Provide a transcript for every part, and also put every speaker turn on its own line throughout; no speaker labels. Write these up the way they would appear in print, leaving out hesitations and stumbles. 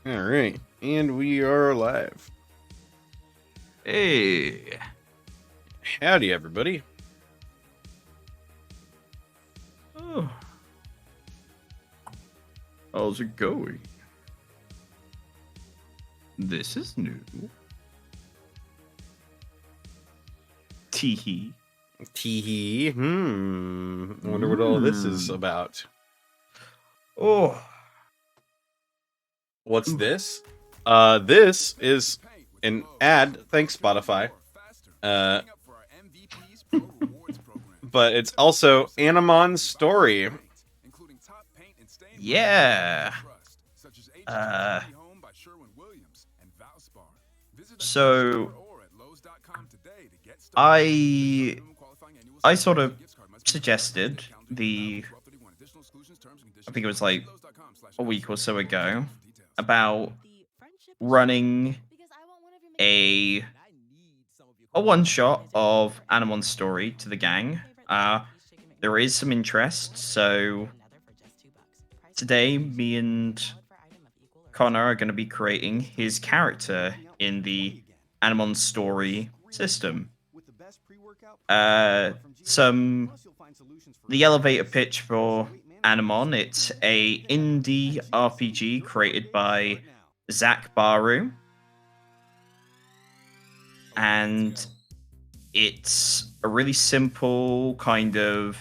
All right, and we are live.
Hey,
Howdy, everybody.
oh, how's it going? This is new. Teehee.
Teehee. Wonder what all this is about.
Oh,
What's this? This is an ad. Thanks, Spotify. But it's also Animon's story.
yeah. So I I sort of suggested I think it was like a week or so ago about running a a one shot of Animon's story to the gang. There is some interest, so today me and Connor are going to be creating his character in the Animon story system. Uh, some the elevator pitch for Animon. It's a indie RPG created by Zach Baru, and it's a really simple kind of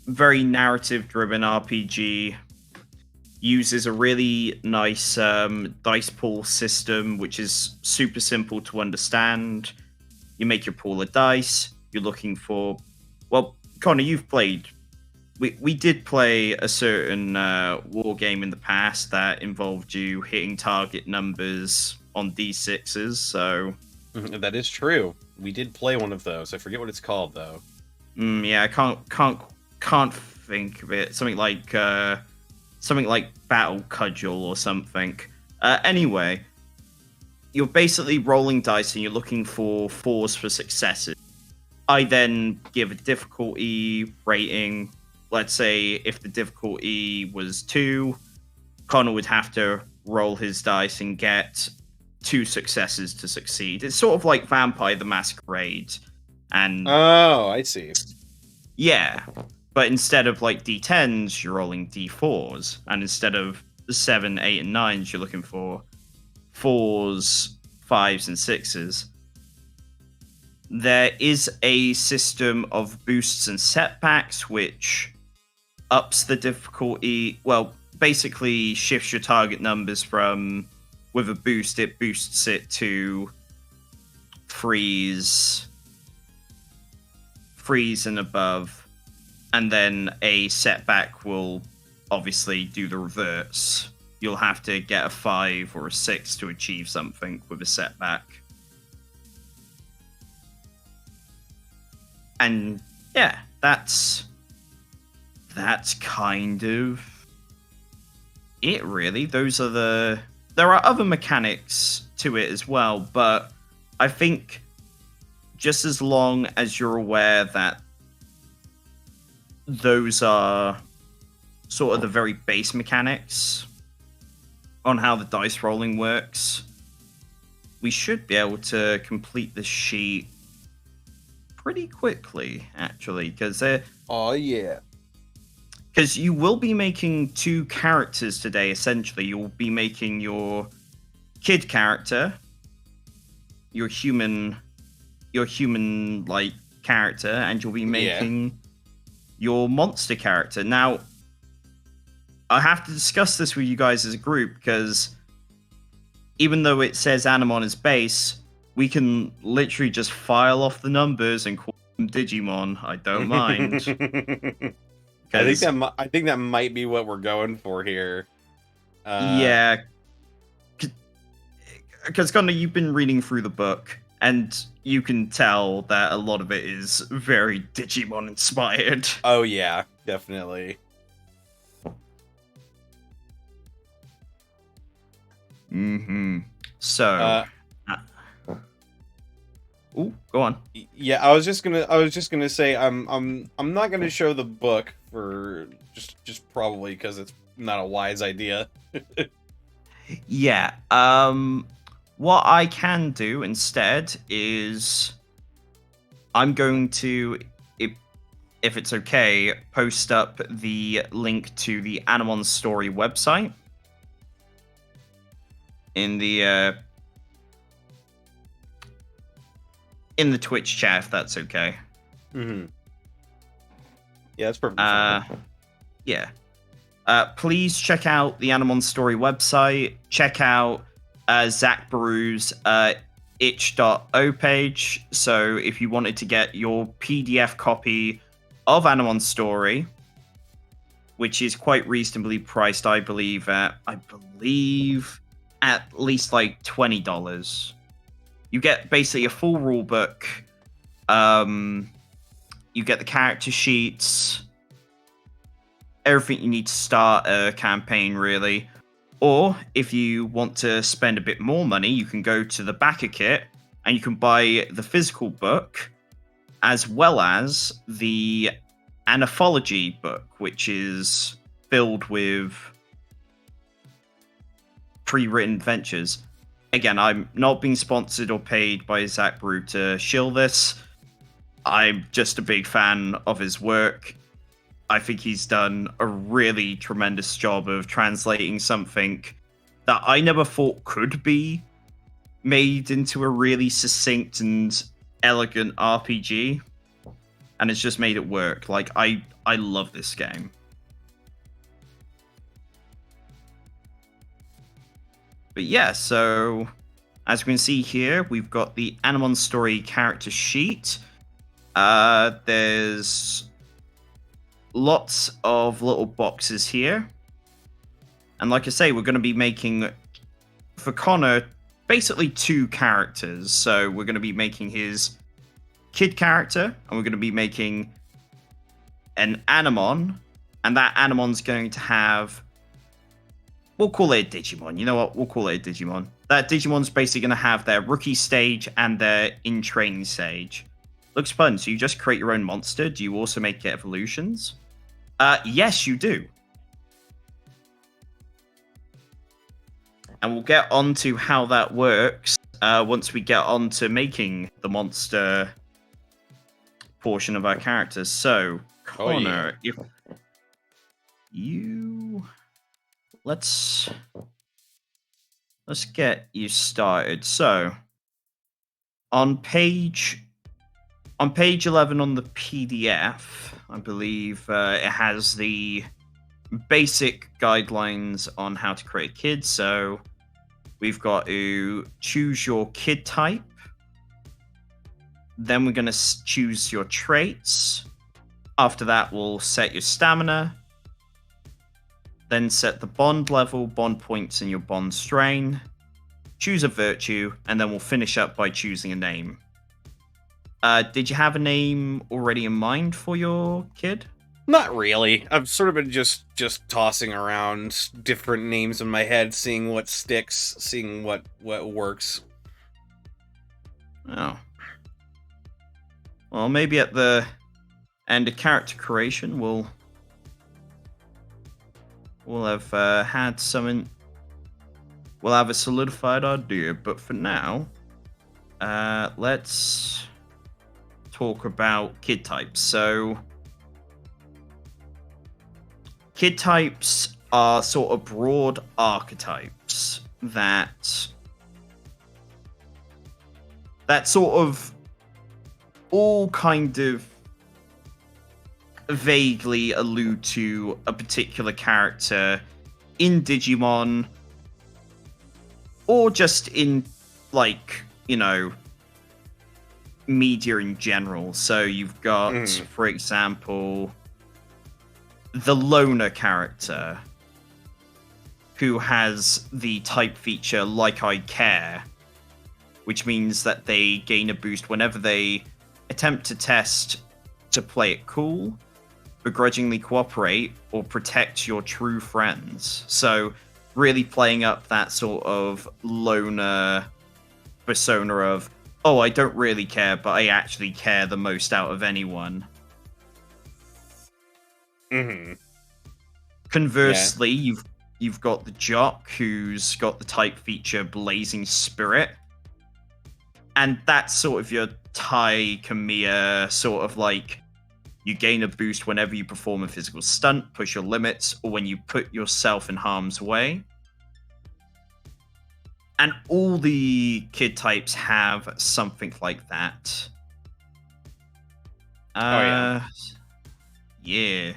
very narrative driven RPG. Uses a really nice dice pool system, which is super simple to understand. You make your pool of dice. You're looking for, well, Connor, you've played. We did play a certain war game in the past that involved you hitting target numbers on d6s. So
That is true. We did play one of those. I forget what it's called though.
yeah, I can't think of it. Something like Battle Cudgel or something. Anyway, you're basically rolling dice and you're looking for fours for successes. I then give a difficulty rating. Let's say if the difficulty was 2, Connor would have to roll his dice and get 2 successes to succeed. It's sort of like Vampire the Masquerade. And
Oh, I see.
yeah, but instead of like d10s, you're rolling d4s, and instead of 7, 8, and 9s, you're looking for 4s, 5s, and 6s. There is a system of boosts and setbacks, which ups the difficulty. Well, basically shifts your target numbers from, with a boost, it boosts it to freeze and above, and then a setback will obviously do the reverse. You'll have to get a 5 or a 6 to achieve something with a setback. And yeah, that's kind of it, really. There are other mechanics to it as well, but I think just as long as you're aware that those are sort of the very base mechanics on how the dice rolling works, we should be able to complete the sheet pretty quickly, actually, because
Oh yeah.
because you will be making 2 characters today. Essentially, you'll be making your kid character, your human like character, and you'll be making your monster character. Now, I have to discuss this with you guys as a group, because even though it says Animon is base, we can literally just file off the numbers and call them Digimon. I don't mind.
I think that might be what we're going for here.
Yeah, because Connor, you've been reading through the book, and you can tell that a lot of it is very Digimon inspired.
Oh yeah, definitely.
So, Ooh, go on.
Yeah, I was just gonna say I'm not gonna show the book for just probably because it's not a wise idea.
Yeah. What I can do instead is I'm going to, if it's okay, post up the link to the Animon Story website in the Twitch chat, if that's okay.
Mm-hmm. Yeah, that's perfectly
Uh,
fine.
yeah. Please check out the Animon Story website. Check out Zach Barew's itch.o page. So if you wanted to get your PDF copy of Animon Story, which is quite reasonably priced, I believe at least like $20. You get basically a full rule book. You get the character sheets, everything you need to start a campaign, really. Or if you want to spend a bit more money, you can go to the backer kit and you can buy the physical book as well as the anthology book, which is filled with pre-written adventures. Again, I'm not being sponsored or paid by Zach Brew to shill this. I'm just a big fan of his work. I think he's done a really tremendous job of translating something that I never thought could be made into a really succinct and elegant RPG, and it's just made it work. Like I love this game. But yeah, so as we can see here, we've got the Animon Story character sheet. There's lots of little boxes here. And like I say, we're going to be making, for Connor, basically two characters. So we're going to be making his kid character, and we're going to be making an Animon. And that Animon's going to have, we'll call it a Digimon. You know what? We'll call it a Digimon. That Digimon's basically going to have their rookie stage and their in-training stage. Looks fun. So you just create your own monster. Do you also make it evolutions? Yes, you do. And we'll get on to how that works once we get on to making the monster portion of our characters. So, Connor, if you... Let's get you started. So, on page 11 on the PDF, I believe it has the basic guidelines on how to create kids. So we've got to choose your kid type. Then we're going to choose your traits. After that, we'll set your stamina. Then set the bond level, bond points, and your bond strain. Choose a virtue, and then we'll finish up by choosing a name. Did you have a name already in mind for your kid?
Not really. I've sort of been just tossing around different names in my head, seeing what sticks, seeing what works.
Oh. Well, maybe at the end of character creation, we'll have had something. We'll have a solidified idea, but for now, let's talk about kid types. So, kid types are sort of broad archetypes that sort of all kind of vaguely allude to a particular character in Digimon, or just in, like, you know, media in general. So you've got, for example, the loner character who has the type feature Like I Care, which means that they gain a boost whenever they attempt to test to play it cool, begrudgingly cooperate, or protect your true friends. So really playing up that sort of loner persona of, oh, I don't really care, but I actually care the most out of anyone.
Mm-hmm. Yeah.
Conversely, you've got the Jock, who's got the type feature Blazing Spirit, and that's sort of your Tai Kamiya sort of like you gain a boost whenever you perform a physical stunt, push your limits, or when you put yourself in harm's way. And all the kid types have something like that.
Oh yeah.
Uh, yeah.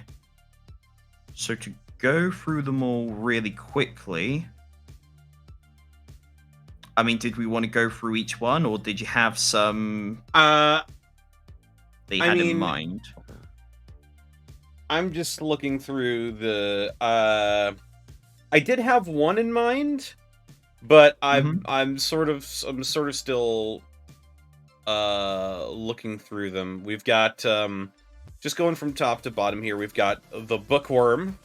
So to go through them all really quickly, I mean, did we want to go through each one, or did you have some
Uh,
they
I
had in
mean,
mind?
I'm just looking through the. I did have one in mind, but
Mm-hmm.
I'm sort of still looking through them. We've got just going from top to bottom here. We've got the bookworm.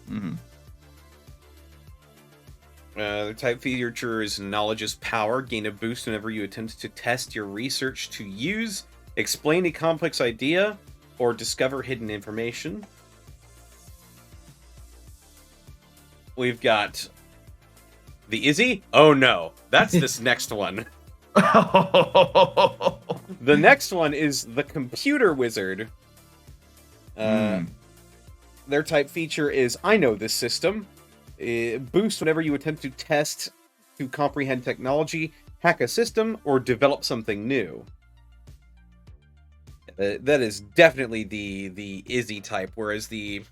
Mm-hmm.
The type feature is knowledge is power. Gain a boost whenever you attempt to test your research to use, explain a complex idea, or discover hidden information. We've got the Izzy. Oh no, that's this next one. The next one is the computer wizard.
Mm.
Their type feature is I know this system. Boost whenever you attempt to test to comprehend technology, hack a system, or develop something new. That is definitely the Izzy type, whereas the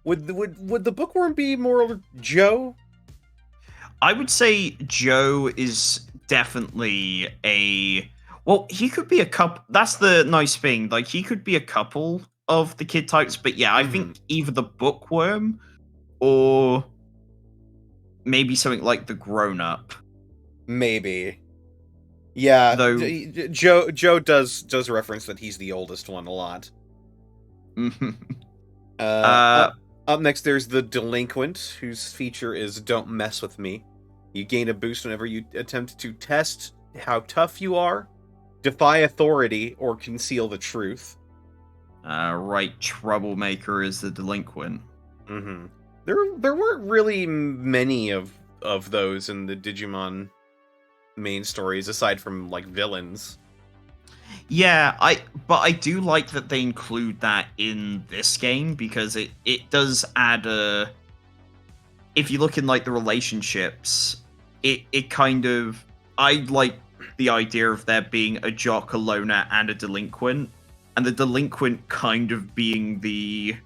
would the bookworm be more Joe?
I would say Joe is definitely a well, he could be a couple. That's the nice thing. Like he could be a couple of the kid types, but yeah, I
Mm-hmm.
think either the bookworm or maybe something like the grown up.
Maybe. Yeah,
Though
Joe does reference that he's the oldest one a lot. Uh,
uh
up up next, there's the delinquent, whose feature is "Don't mess with me." You gain a boost whenever you attempt to test how tough you are, defy authority, or conceal the truth.
right troublemaker is the delinquent.
Mm-hmm. There weren't really many of those in the Digimon main stories, aside from like villains.
Yeah, but I do like that they include that in this game because it does add a if you look in like the relationships, it kind of I like the idea of there being a jock, a loner, and a delinquent, and the delinquent kind of being the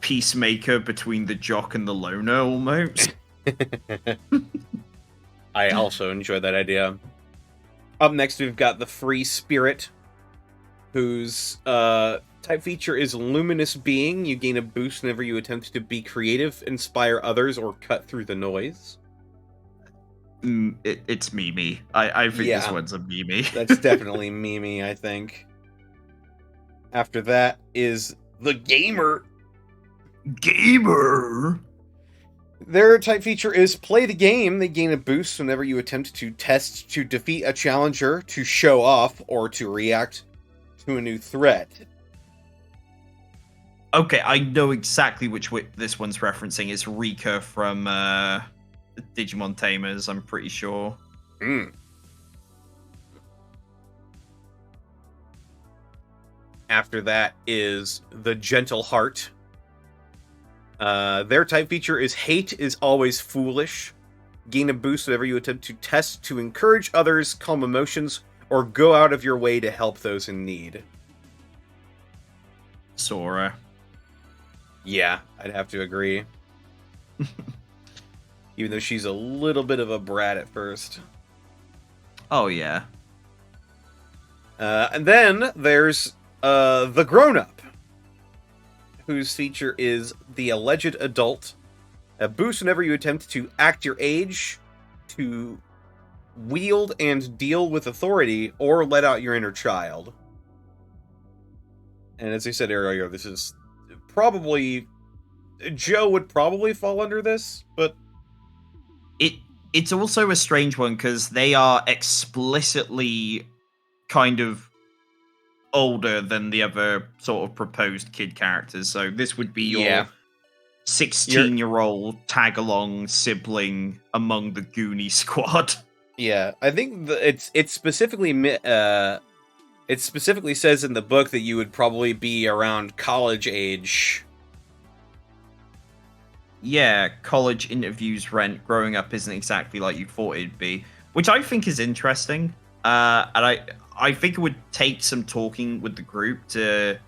peacemaker between the jock and the loner almost.
I also enjoy that idea. Up next, we've got the Free Spirit, whose type feature is Luminous Being. You gain a boost whenever you attempt to be creative, inspire others, or cut through the noise.
It's Mimi. I think this
Yeah,
one's a Mimi.
that's definitely Mimi, I think. After that is the Gamer.
Gamer.
Their type feature is Play the Game. They gain a boost whenever you attempt to test to defeat a challenger, to show off, or to react to a new threat.
Okay, I know exactly which this one's referencing. It's Rika from Digimon Tamers, I'm pretty sure.
Mm. After that is the Gentle Heart. Their type feature is Hate is always foolish. Gain a boost whenever you attempt to test to encourage others, calm emotions, or go out of your way to help those in need.
Sora.
Yeah, I'd have to agree. Even though she's a little bit of a brat at first.
Oh, yeah.
And then there's the grown-up, whose feature is the alleged adult. A boost whenever you attempt to act your age, to wield and deal with authority, or let out your inner child. And as I said earlier, this is probably... Joe would probably fall under this, but...
it's also a strange one because they are explicitly kind of older than the other sort of proposed kid characters. So this would be
Yeah,
your
you're
16-year-old tag along sibling among the Goonie squad.
yeah. I think it's specifically it specifically says in the book that you would probably be around college age.
Yeah, college interviews rent growing up isn't exactly like you thought it'd be, which I think is interesting. And I think it would take some talking with the group to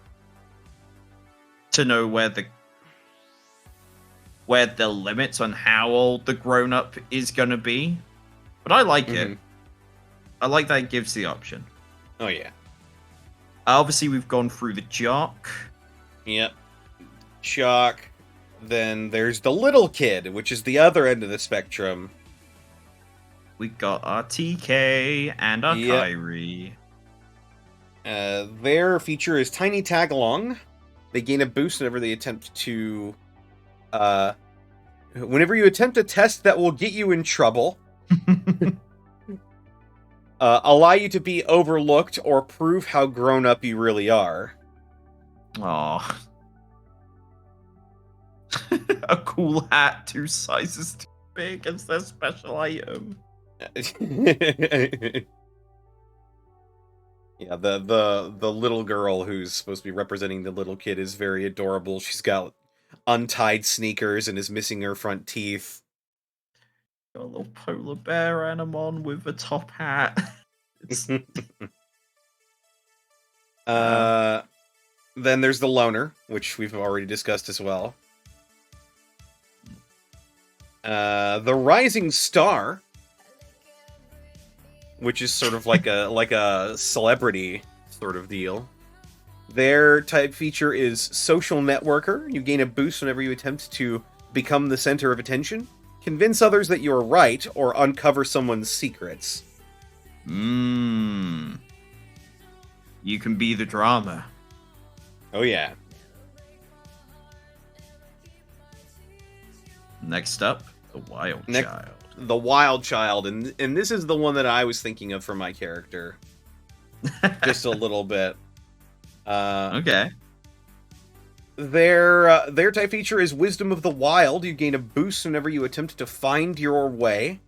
know where the limits on how old the grown up is gonna be. But I like it.
Mhm.
I like that it gives the option.
Oh yeah.
Obviously, we've gone through the jock.
Yep. Shock. Then there's the little kid, which is the other end of the spectrum.
We got our TK and our
Yep.
Kyrie.
Their feature is Tiny Tagalong. They gain a boost whenever they attempt to, whenever you attempt a test that will get you in trouble, allow you to be overlooked, or prove how grown up you really are.
Aw. A cool hat 2 sizes too big as their special item.
Yeah, the little girl who's supposed to be representing the little kid is very adorable. She's got untied sneakers and is missing her front teeth.
Got a little polar bear Animon with a top hat. It's
Then there's the loner, which we've already discussed as well. The rising star, which is sort of like a celebrity sort of deal. Their type feature is social networker. You gain a boost whenever you attempt to become the center of attention, convince others that you're right, or uncover someone's secrets.
You can be the drama.
Oh yeah.
Next up, the wild child.
The wild child, and this is the one that I was thinking of for my character. Just a little bit.
Okay.
Their type feature is Wisdom of the Wild. You gain a boost whenever you attempt to find your way,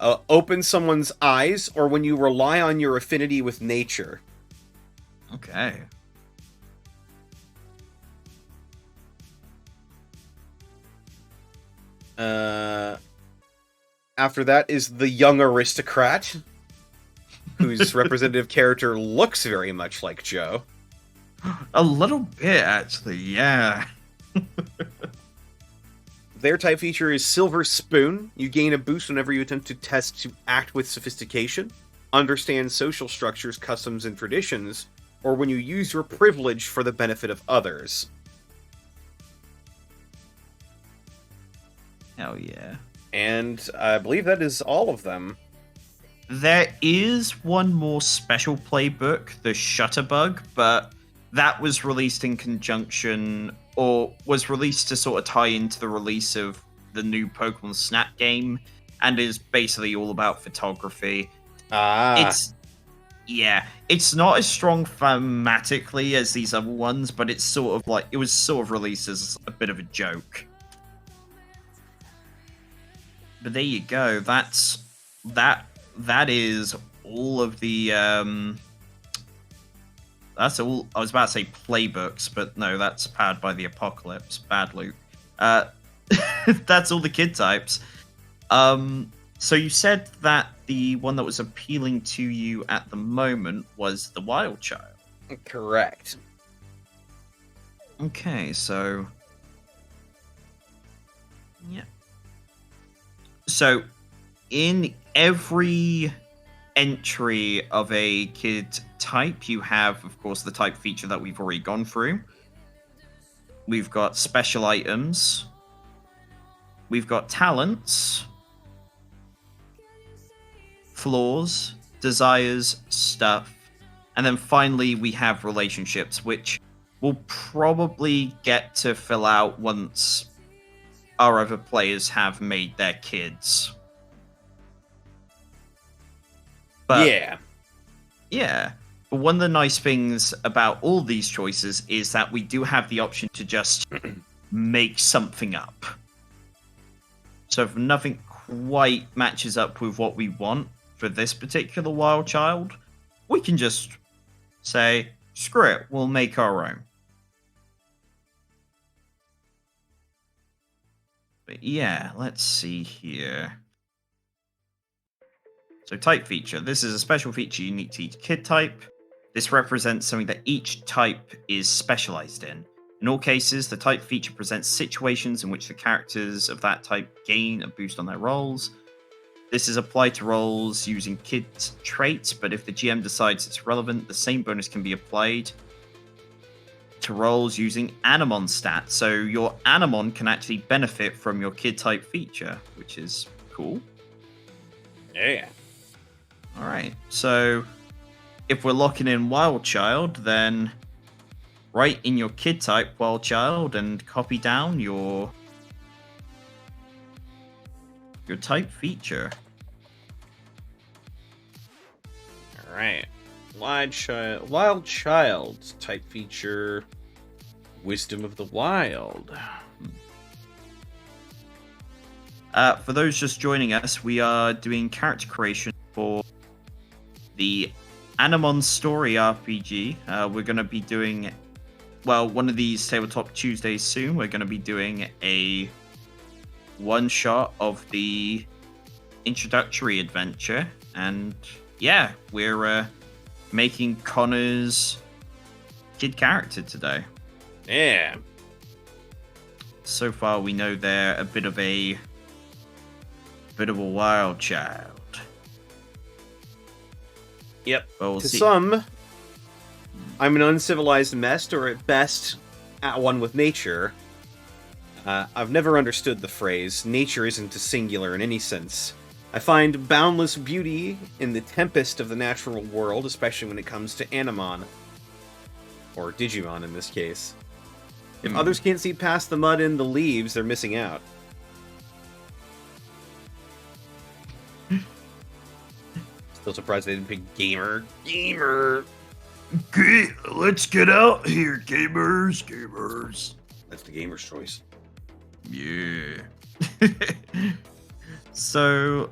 open someone's eyes, or when you rely on your affinity with nature.
Okay.
After that is the young aristocrat, whose representative character looks very much like Joe.
A little bit, actually, yeah.
Their type feature is Silver Spoon. You gain a boost whenever you attempt to test to act with sophistication, understand social structures, customs, and traditions, or when you use your privilege for the benefit of others.
Hell yeah.
And I believe that is all of them.
There is one more special playbook, the Shutterbug, but that was released in conjunction, or was released to sort of tie into the release of the new Pokemon Snap game, and is basically all about photography. It's not as strong thematically as these other ones, but it's sort of like, it was sort of released as a bit of a joke. But there you go. That is all of the that's all. I was about to say playbooks, but no, that's Powered by the Apocalypse. Bad loop. That's all the kid types. So you said that the one that was appealing to you at the moment was the wild child.
Correct.
Okay, so yeah. So in every entry of a kid type, you have, of course, the type feature that we've already gone through. We've got special items. We've got talents, flaws, desires, stuff, and then finally we have relationships, which we'll probably get to fill out once our other players have made their kids. But
Yeah.
yeah, but one of the nice things about all these choices is that we do have the option to just make something up. So if nothing quite matches up with what we want for this particular wild child, we can just say, screw it, we'll make our own. But yeah, let's see here. So type feature. This is a special feature unique to each kid type. This represents something that each type is specialized in. In all cases, the type feature presents situations in which the characters of that type gain a boost on their rolls. This is applied to rolls using kid traits, but if the GM decides it's relevant, the same bonus can be applied to rolls using Animon stats. So your Animon can actually benefit from your kid type feature, which is cool.
Yeah.
All right. So if we're locking in Wild Child, then write in your kid type Wild Child and copy down your type feature.
All right. Wild child type feature. Wisdom of the Wild.
For those just joining us, we are doing character creation for the Animon Story RPG. We're going to be doing, well, one of these Tabletop Tuesdays soon. We're going to be doing a one-shot of the introductory adventure. And yeah, we're making Connor's kid character today.
Yeah.
So far, we know they're a bit of a wild child.
Yep.
But we'll
To
see.
some, I'm an uncivilized mess, or at best, at one with nature. I've never understood the phrase, nature isn't a singular in any sense. I find boundless beauty in the tempest of the natural world, especially when it comes to Animon. Or Digimon in this case. If others can't see past the mud and the leaves, they're missing out. Still surprised they didn't pick gamer. Gamer!
Let's get out here, gamers.
That's the gamer's choice.
Yeah. So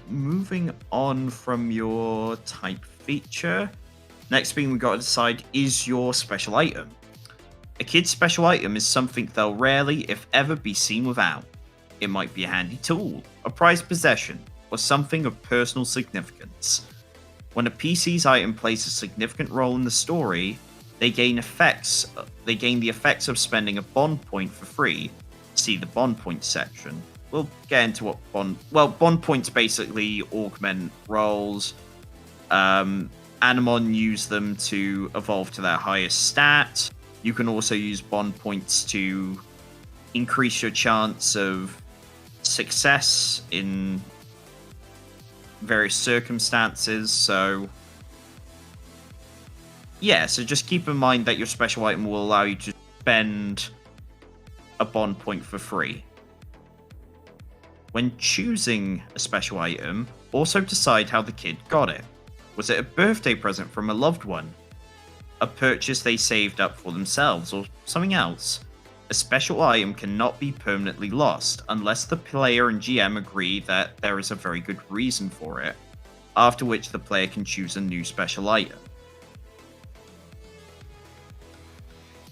moving on from your type feature, next thing we got to decide is your special item. A kid's special item is something they'll rarely, if ever, be seen without. It might be a handy tool, a prized possession, or something of personal significance. When a PC's item plays a significant role in the story, they gain the effects of spending a bond point for free. See the bond points section. We'll get into what bond points basically augment rolls. Animon use them to evolve to their highest stat. You can also use bond points to increase your chance of success in various circumstances. So yeah, so just keep in mind that your special item will allow you to spend a bond point for free. When choosing a special item, also decide how the kid got it. Was it a birthday present from a loved one? A purchase they saved up for themselves, or something else? A special item cannot be permanently lost unless the player and GM agree that there is a very good reason for it, after which the player can choose a new special item.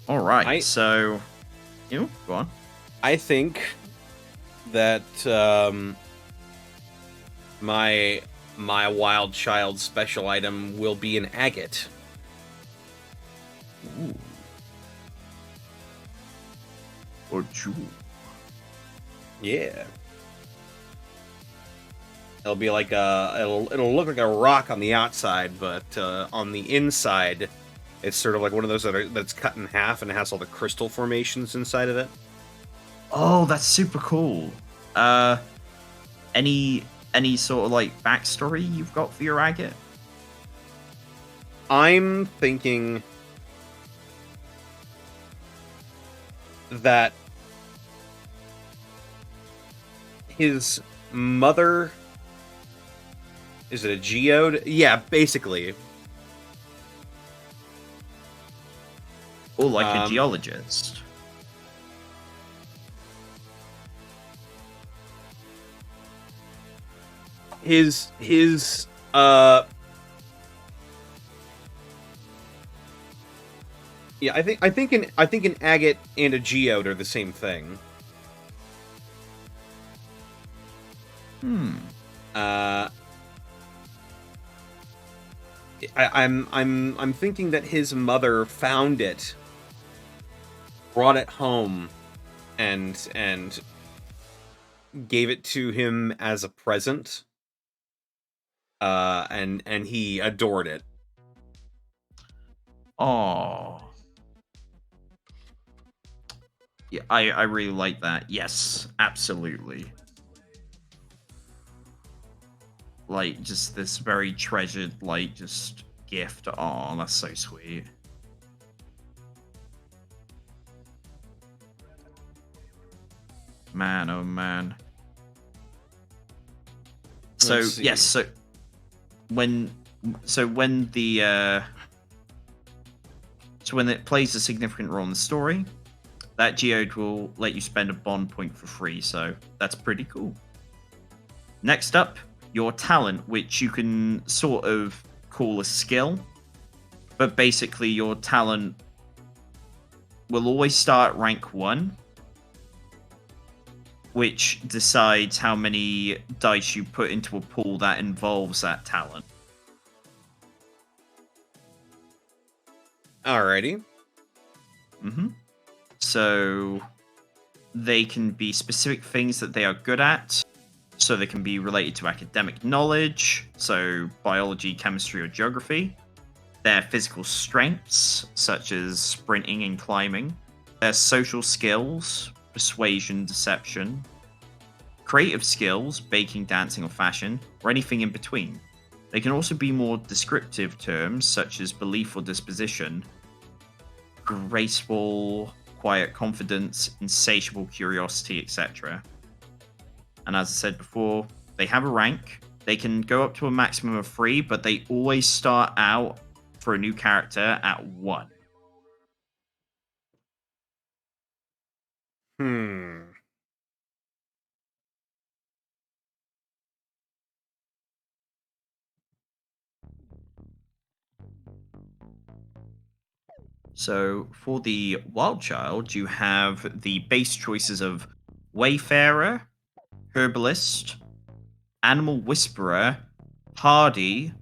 Alright, so... go on.
I think that my wild child special item will be an agate.
Ooh. Or jewel.
Yeah. It'll be like it'll look like a rock on the outside, but on the inside, it's sort of like one of those that's cut in half and it has all the crystal formations inside of it.
Oh, that's super cool. Any sort of like backstory you've got for your agate?
I'm thinking that his mother Is it a geode? Yeah, basically.
Or like a
Um,
geologist.
his yeah, I think an agate and a geode are the same thing.
Hmm.
Uh, I'm thinking that his mother found it, brought it home, and gave it to him as a present. And he adored it.
Oh. Yeah, I really like that. Yes, absolutely. Like, just this very treasured, like, just gift. Oh, that's so sweet. Man, oh man.
Let's
So, yes,
see.
so when when the so when it plays a significant role in the story, that geode will let you spend a bond point for free, so that's pretty cool. Next up, your talent, which you can sort of call a skill, but basically your talent will always start at rank 1, which decides how many dice you put into a pool that involves that talent.
Alrighty.
hmm So they can be specific things that they are good at. So they can be related to academic knowledge, so biology, chemistry, or geography. Their physical strengths, such as sprinting and climbing. Their social skills, persuasion, deception. Creative skills, baking, dancing, or fashion, or anything in between. They can also be more descriptive terms, such as belief or disposition. Graceful, quiet confidence, insatiable curiosity, etc. And as I said before, they have a rank. They can go up to a maximum of 3, but they always start out for a new character at 1.
Hmm.
So for the Wild Child, you have the base choices of Wayfarer, Herbalist, Animal Whisperer, Hardy,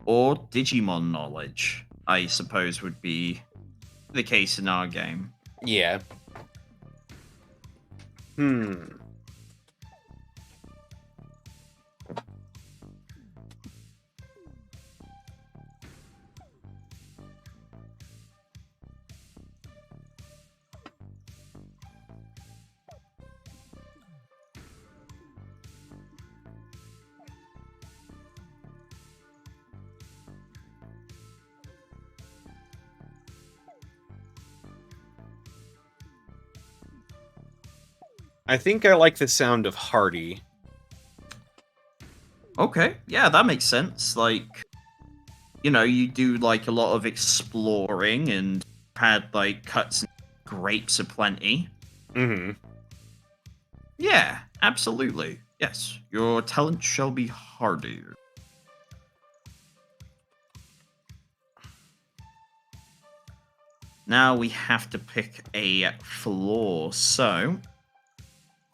or Digimon Knowledge, I suppose would be the case in our game.
Yeah. Hmm. I think I like the sound of Hardy.
Okay, yeah, that makes sense. Like, you do like a lot of exploring and had like cuts and grapes aplenty.
Mm-hmm.
Yeah, absolutely. Yes, your talent shall be hardy. Now we have to pick a flaw. So,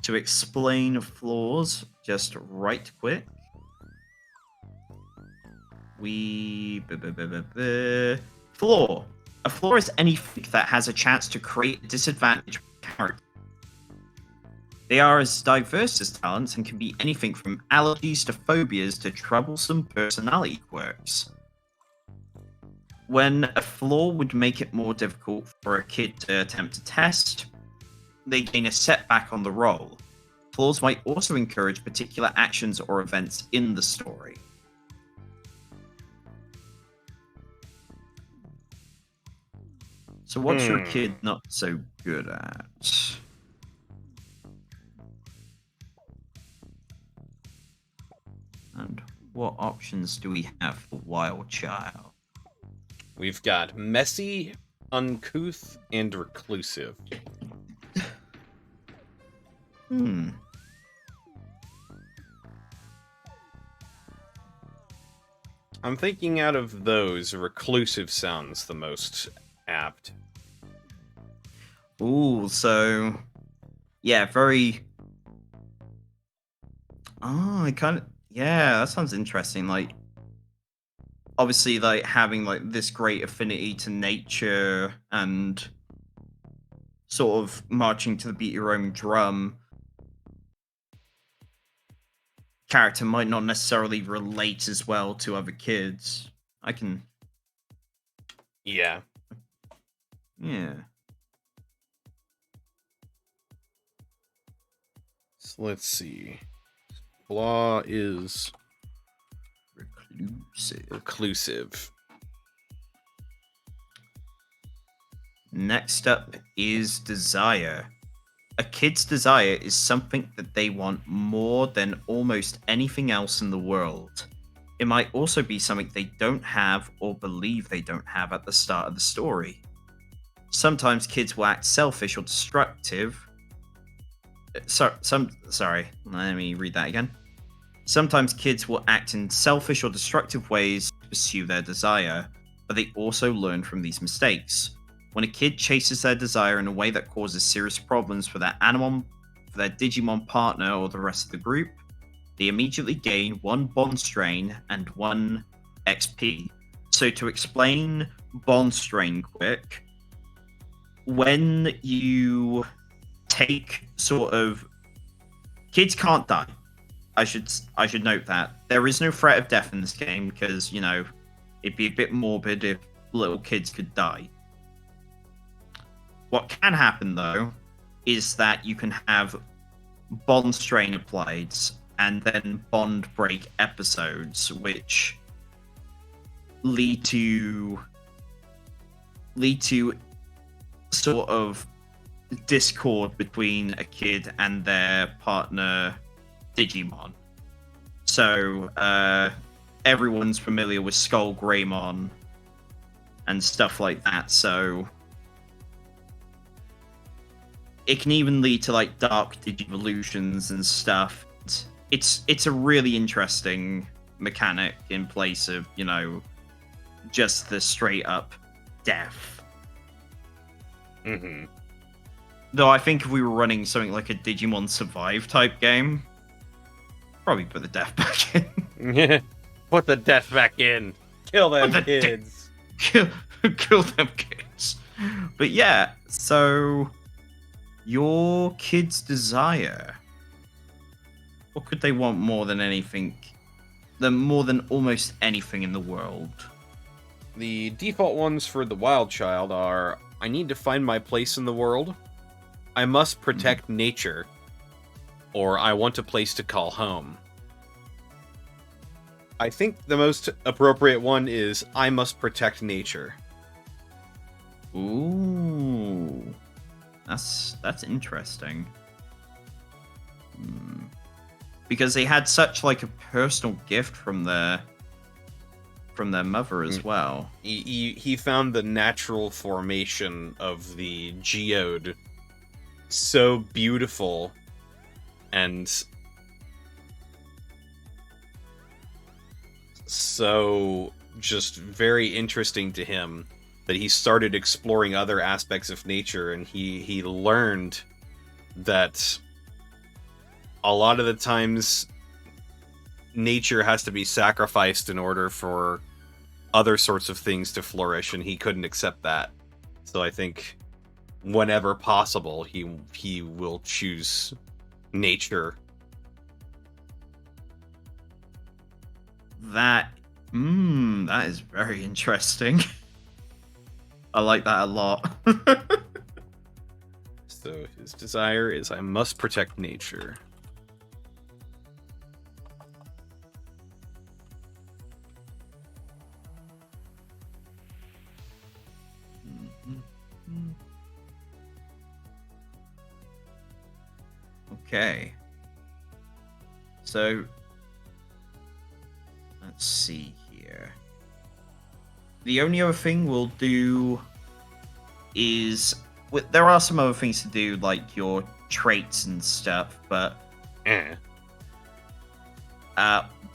to explain flaws, just right quick, we flaw. A flaw is anything that has a chance to create a disadvantage for a character. They are as diverse as talents and can be anything from allergies to phobias to troublesome personality quirks. When a flaw would make it more difficult for a kid to attempt a test, they gain a setback on the roll. Flaws might also encourage particular actions or events in the story. So, what's your
Hmm.
kid not so good at? And what options do we have for Wild Child?
We've got messy, uncouth, and reclusive.
Hmm.
I'm thinking out of those, reclusive sounds the most apt.
Ooh, so yeah, very. Oh, I kind of yeah, that sounds interesting. Like, obviously, like having like this great affinity to nature and sort of marching to the beat of your own drum. Character might not necessarily relate as well to other kids. I can,
Yeah.
yeah.
So let's see. Flaw is reclusive.
Next up is desire. A kid's desire is something that they want more than almost anything else in the world. It might also be something they don't have or believe they don't have at the start of the story. Sometimes kids will act selfish or destructive. Sorry, let me read that again. Sometimes kids will act in selfish or destructive ways to pursue their desire, but they also learn from these mistakes. When a kid chases their desire in a way that causes serious problems for their Animon, for their Digimon partner, or the rest of the group, they immediately gain 1 Bond Strain and 1 XP. So to explain Bond Strain quick, when you take sort of kids can't die. I should note that there is no threat of death in this game because it'd be a bit morbid if little kids could die. What can happen though is that you can have bond strain applied and then bond break episodes, which lead to sort of discord between a kid and their partner Digimon. So everyone's familiar with Skull Greymon and stuff like that, so it can even lead to like dark Digivolutions and stuff. It's a really interesting mechanic in place of, just the straight up death.
Mm-hmm.
Though I think if we were running something like a Digimon Survive type game, probably put the death back in.
Put the death back in. Kill them kids.
Kill them kids. But yeah, so your kid's desire. What could they want more than anything? More than almost anything in the world.
The default ones for the Wild Child are: I need to find my place in the world, I must protect nature, or I want a place to call home. I think the most appropriate one is I must protect nature.
Ooh. That's interesting. Because they had such like a personal gift from their mother as well.
He found the natural formation of the geode so beautiful and so just very interesting to him that he started exploring other aspects of nature, and he learned that a lot of the times nature has to be sacrificed in order for other sorts of things to flourish, and he couldn't accept that. So I think whenever possible, he will choose nature.
That is very interesting. I like that a lot.
So his desire is I must protect nature.
Okay. So let's see here. The only other thing we'll do is there are some other things to do, like your traits and stuff, but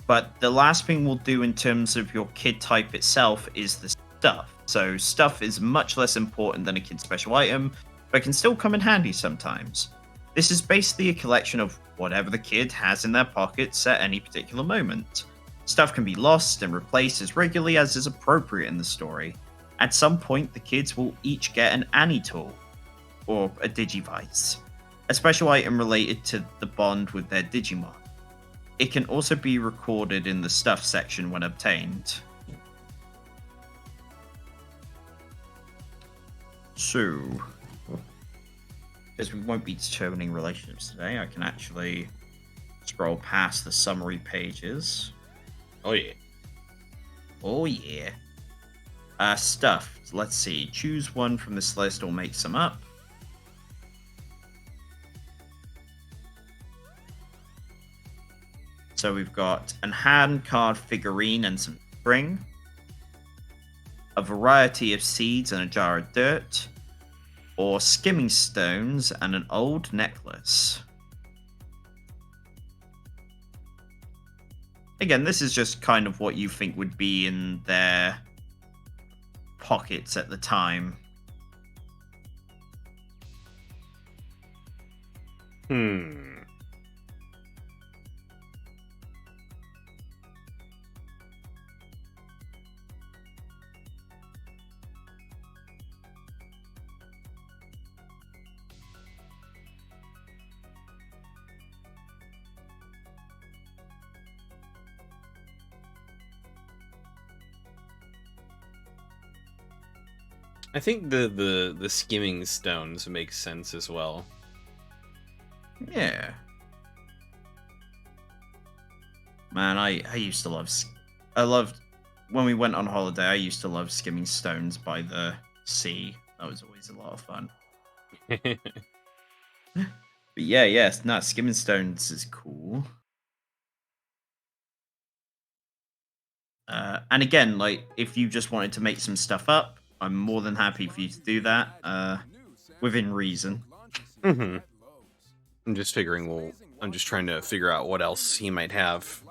but the last thing we'll do in terms of your kid type itself is the stuff. So stuff is much less important than a kid's special item, but can still come in handy sometimes. This is basically a collection of whatever the kid has in their pockets at any particular moment. Stuff can be lost and replaced as regularly as is appropriate in the story. At some point, the kids will each get an Annie tool, or a Digivice, a special item related to the bond with their Digimon. It can also be recorded in the stuff section when obtained. So, because we won't be determining relationships today, I can actually scroll past the summary pages.
Oh yeah.
Oh yeah. Stuff. Let's see. Choose one from this list or make some up. So we've got an hand card figurine and some string, a variety of seeds and a jar of dirt, or skimming stones and an old necklace. Again, this is just kind of what you think would be in their pockets at the time.
I think the skimming stones make sense as well.
Yeah. Man, I used to love... I loved... When we went on holiday, I used to love skimming stones by the sea. That was always a lot of fun. But yes, skimming stones is cool. And again, like, if you just wanted to make some stuff up, I'm more than happy for you to do that, within reason.
I'm just figuring, I'm just trying to figure out what else he might have.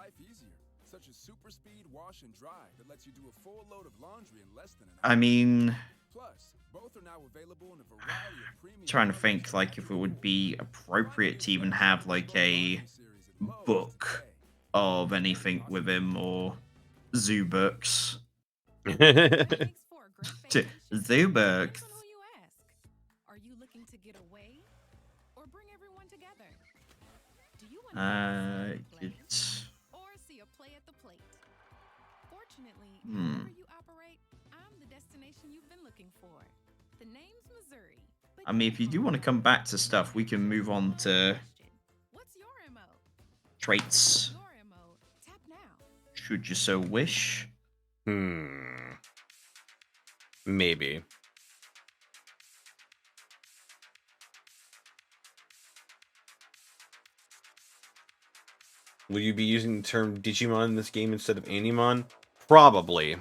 I mean, trying to think, like, if it would be appropriate to even have, like, a book of anything with him, or zoo books. Zoo books.
Are you looking to get away or bring everyone together? Do you
It's...
or see a play at the plate? Fortunately, wherever you operate, I'm the destination you've been looking for. The name's Missouri.
I mean, if you do want to come back to stuff, we can move on to
What's your MO?
traits,
Your MO. Tap now.
should you so wish.
Maybe. Will you be using the term Digimon in this game instead of Animon? Probably.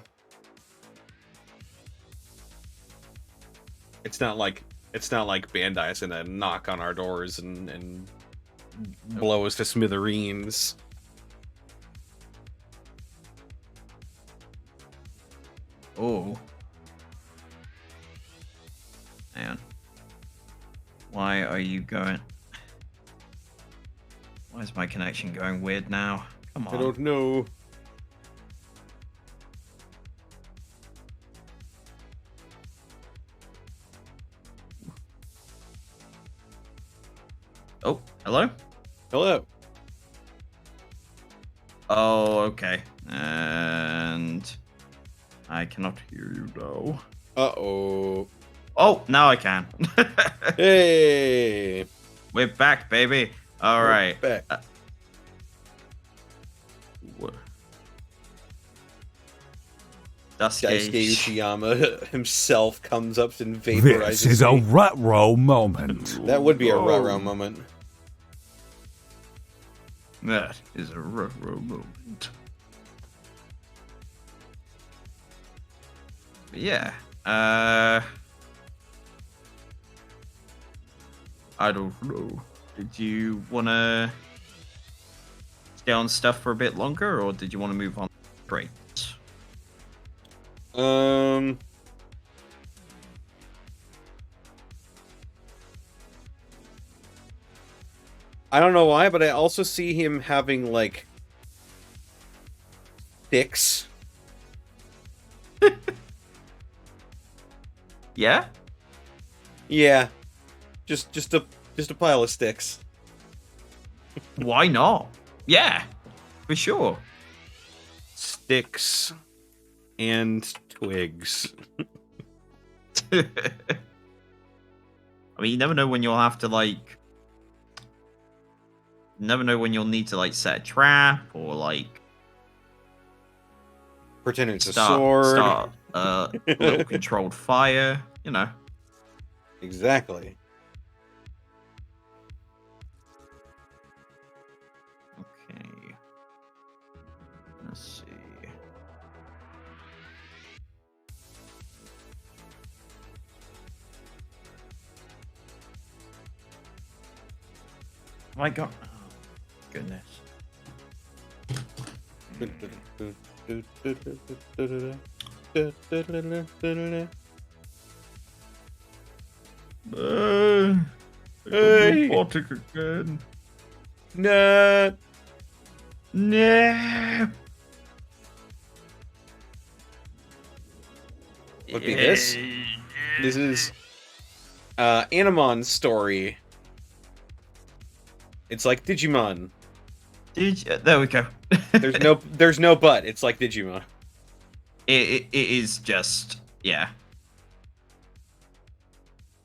It's not like Bandai's gonna knock on our doors and blow us to smithereens.
Oh. Man. Why are you going... Why is my connection going weird now? Come on.
I don't know.
Oh, hello?
Hello.
Oh, okay. And... I cannot hear you now.
Uh-oh.
Oh, now I can.
Hey.
We're back, baby. All right.
Back. Daisuke Uchiyama himself comes up and vaporizes.
This is a rut-row moment.
That would be a rut-row moment.
That is a rut-row moment. Yeah. I don't know. Did you want to stay on stuff for a bit longer, or did you want to move on to traits?
I don't know why, but I also see him having, like, sticks.
Yeah?
Yeah. Just a pile of sticks.
Why not? Yeah, for sure.
Sticks and twigs.
I mean, you never know when you'll have to, like... You never know when you'll need to, like, set a trap, or, like...
Pretend it's a sword.
Start a little controlled fire, you know.
Exactly.
Okay. Let's see. My God. Oh, goodness.
Hey.
Robotic again.
Nah.
No.
Would be this. This is Animon's story. It's like Digimon.
There we go.
There's no but. It's like Digimon.
It is just, yeah.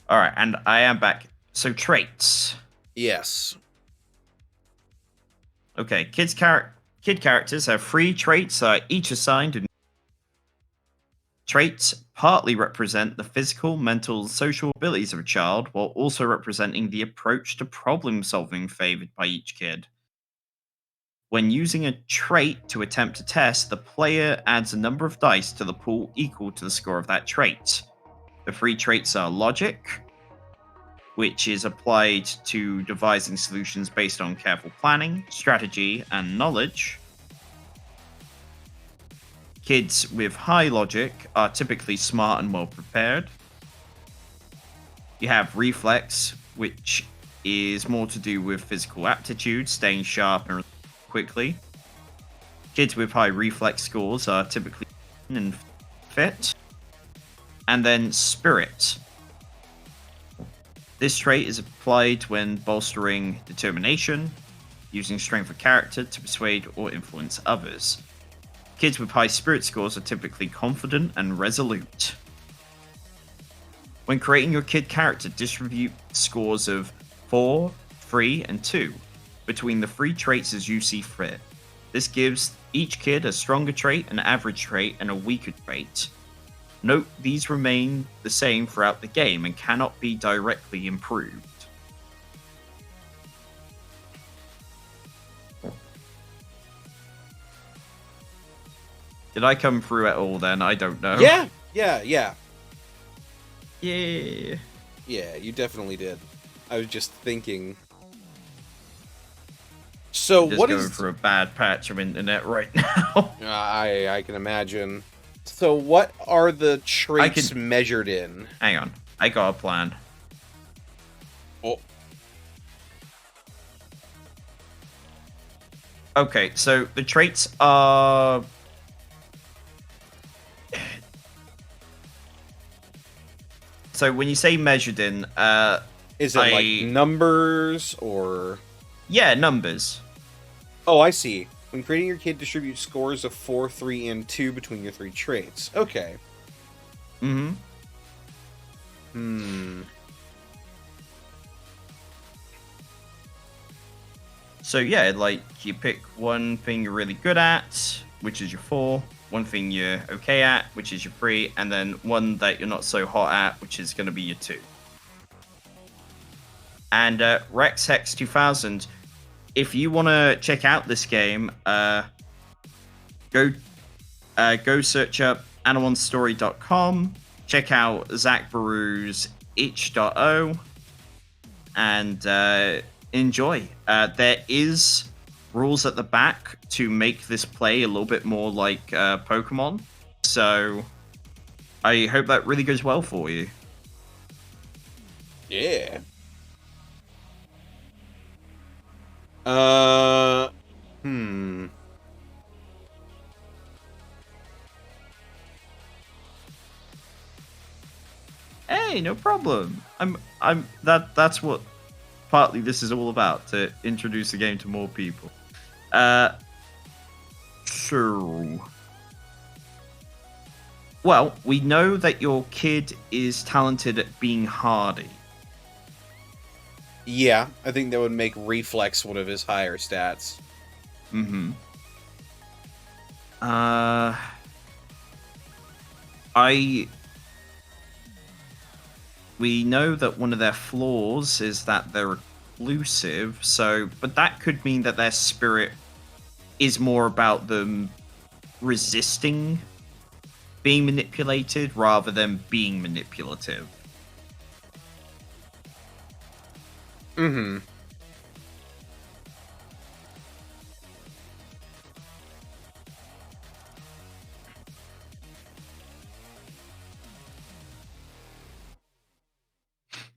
All right, and I am back. So traits.
Yes.
Okay, kid characters have 3 traits, each assigned. Traits partly represent the physical, mental, social abilities of a child, while also representing the approach to problem solving favored by each kid. When using a trait to attempt a test, the player adds a number of dice to the pool equal to the score of that trait. The 3 traits are logic, which is applied to devising solutions based on careful planning, strategy, and knowledge. Kids with high logic are typically smart and well prepared. You have reflex, which is more to do with physical aptitude, staying sharp and quickly. Kids with high reflex scores are typically and fit. And then spirit. This trait is applied when bolstering determination, using strength of character to persuade or influence others. Kids with high spirit scores are typically confident and resolute. When creating your kid character, distribute scores of 4, 3, and 2 between the 3 traits as you see fit. This gives each kid a stronger trait, an average trait, and a weaker trait. Note these remain the same throughout the game and cannot be directly improved. Did I come through at all then? I don't know.
Yeah.
Yeah.
Yeah, you definitely did. I was just thinking. So
Just
what
going
is
for a bad patch of internet right now.
I can imagine. So what are the traits measured in?
Hang on. I got a plan.
Oh.
Okay, so the traits are... So when you say measured in,
Is it like numbers or...
Yeah, numbers.
Oh, I see. When creating your kid, distribute scores of 4, 3, and 2 between your 3 traits. Okay.
So yeah, like, you pick one thing you're really good at, which is your 4, one thing you're okay at, which is your 3, and then one that you're not so hot at, which is going to be your 2. And Rex Hex 2000, if you want to check out this game, go search up animonstory.com. Check out Zach Baru's itch.o and enjoy. There is rules at the back to make this play a little bit more like Pokemon. So I hope that really goes well for you.
Yeah.
Hey, no problem. That's what partly this is all about, to introduce the game to more people. So, well, we know that your kid is talented at being hardy.
Yeah, I think that would make Reflex one of his higher stats.
Mm-hmm. We know that one of their flaws is that they're elusive, but that could mean that their spirit is more about them resisting being manipulated rather than being manipulative.
Mm-hmm.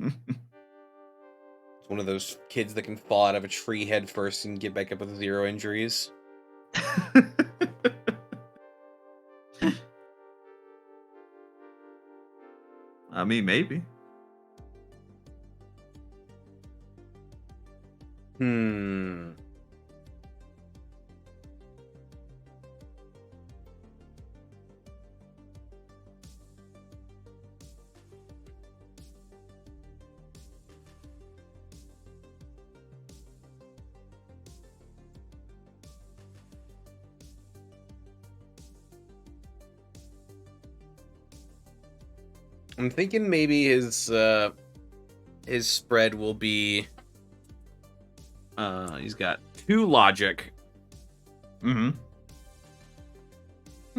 It's one of those kids that can fall out of a tree head first and get back up with 0 injuries.
I mean, maybe.
I'm thinking maybe his spread will be he's got 2 logic.
Mm-hmm.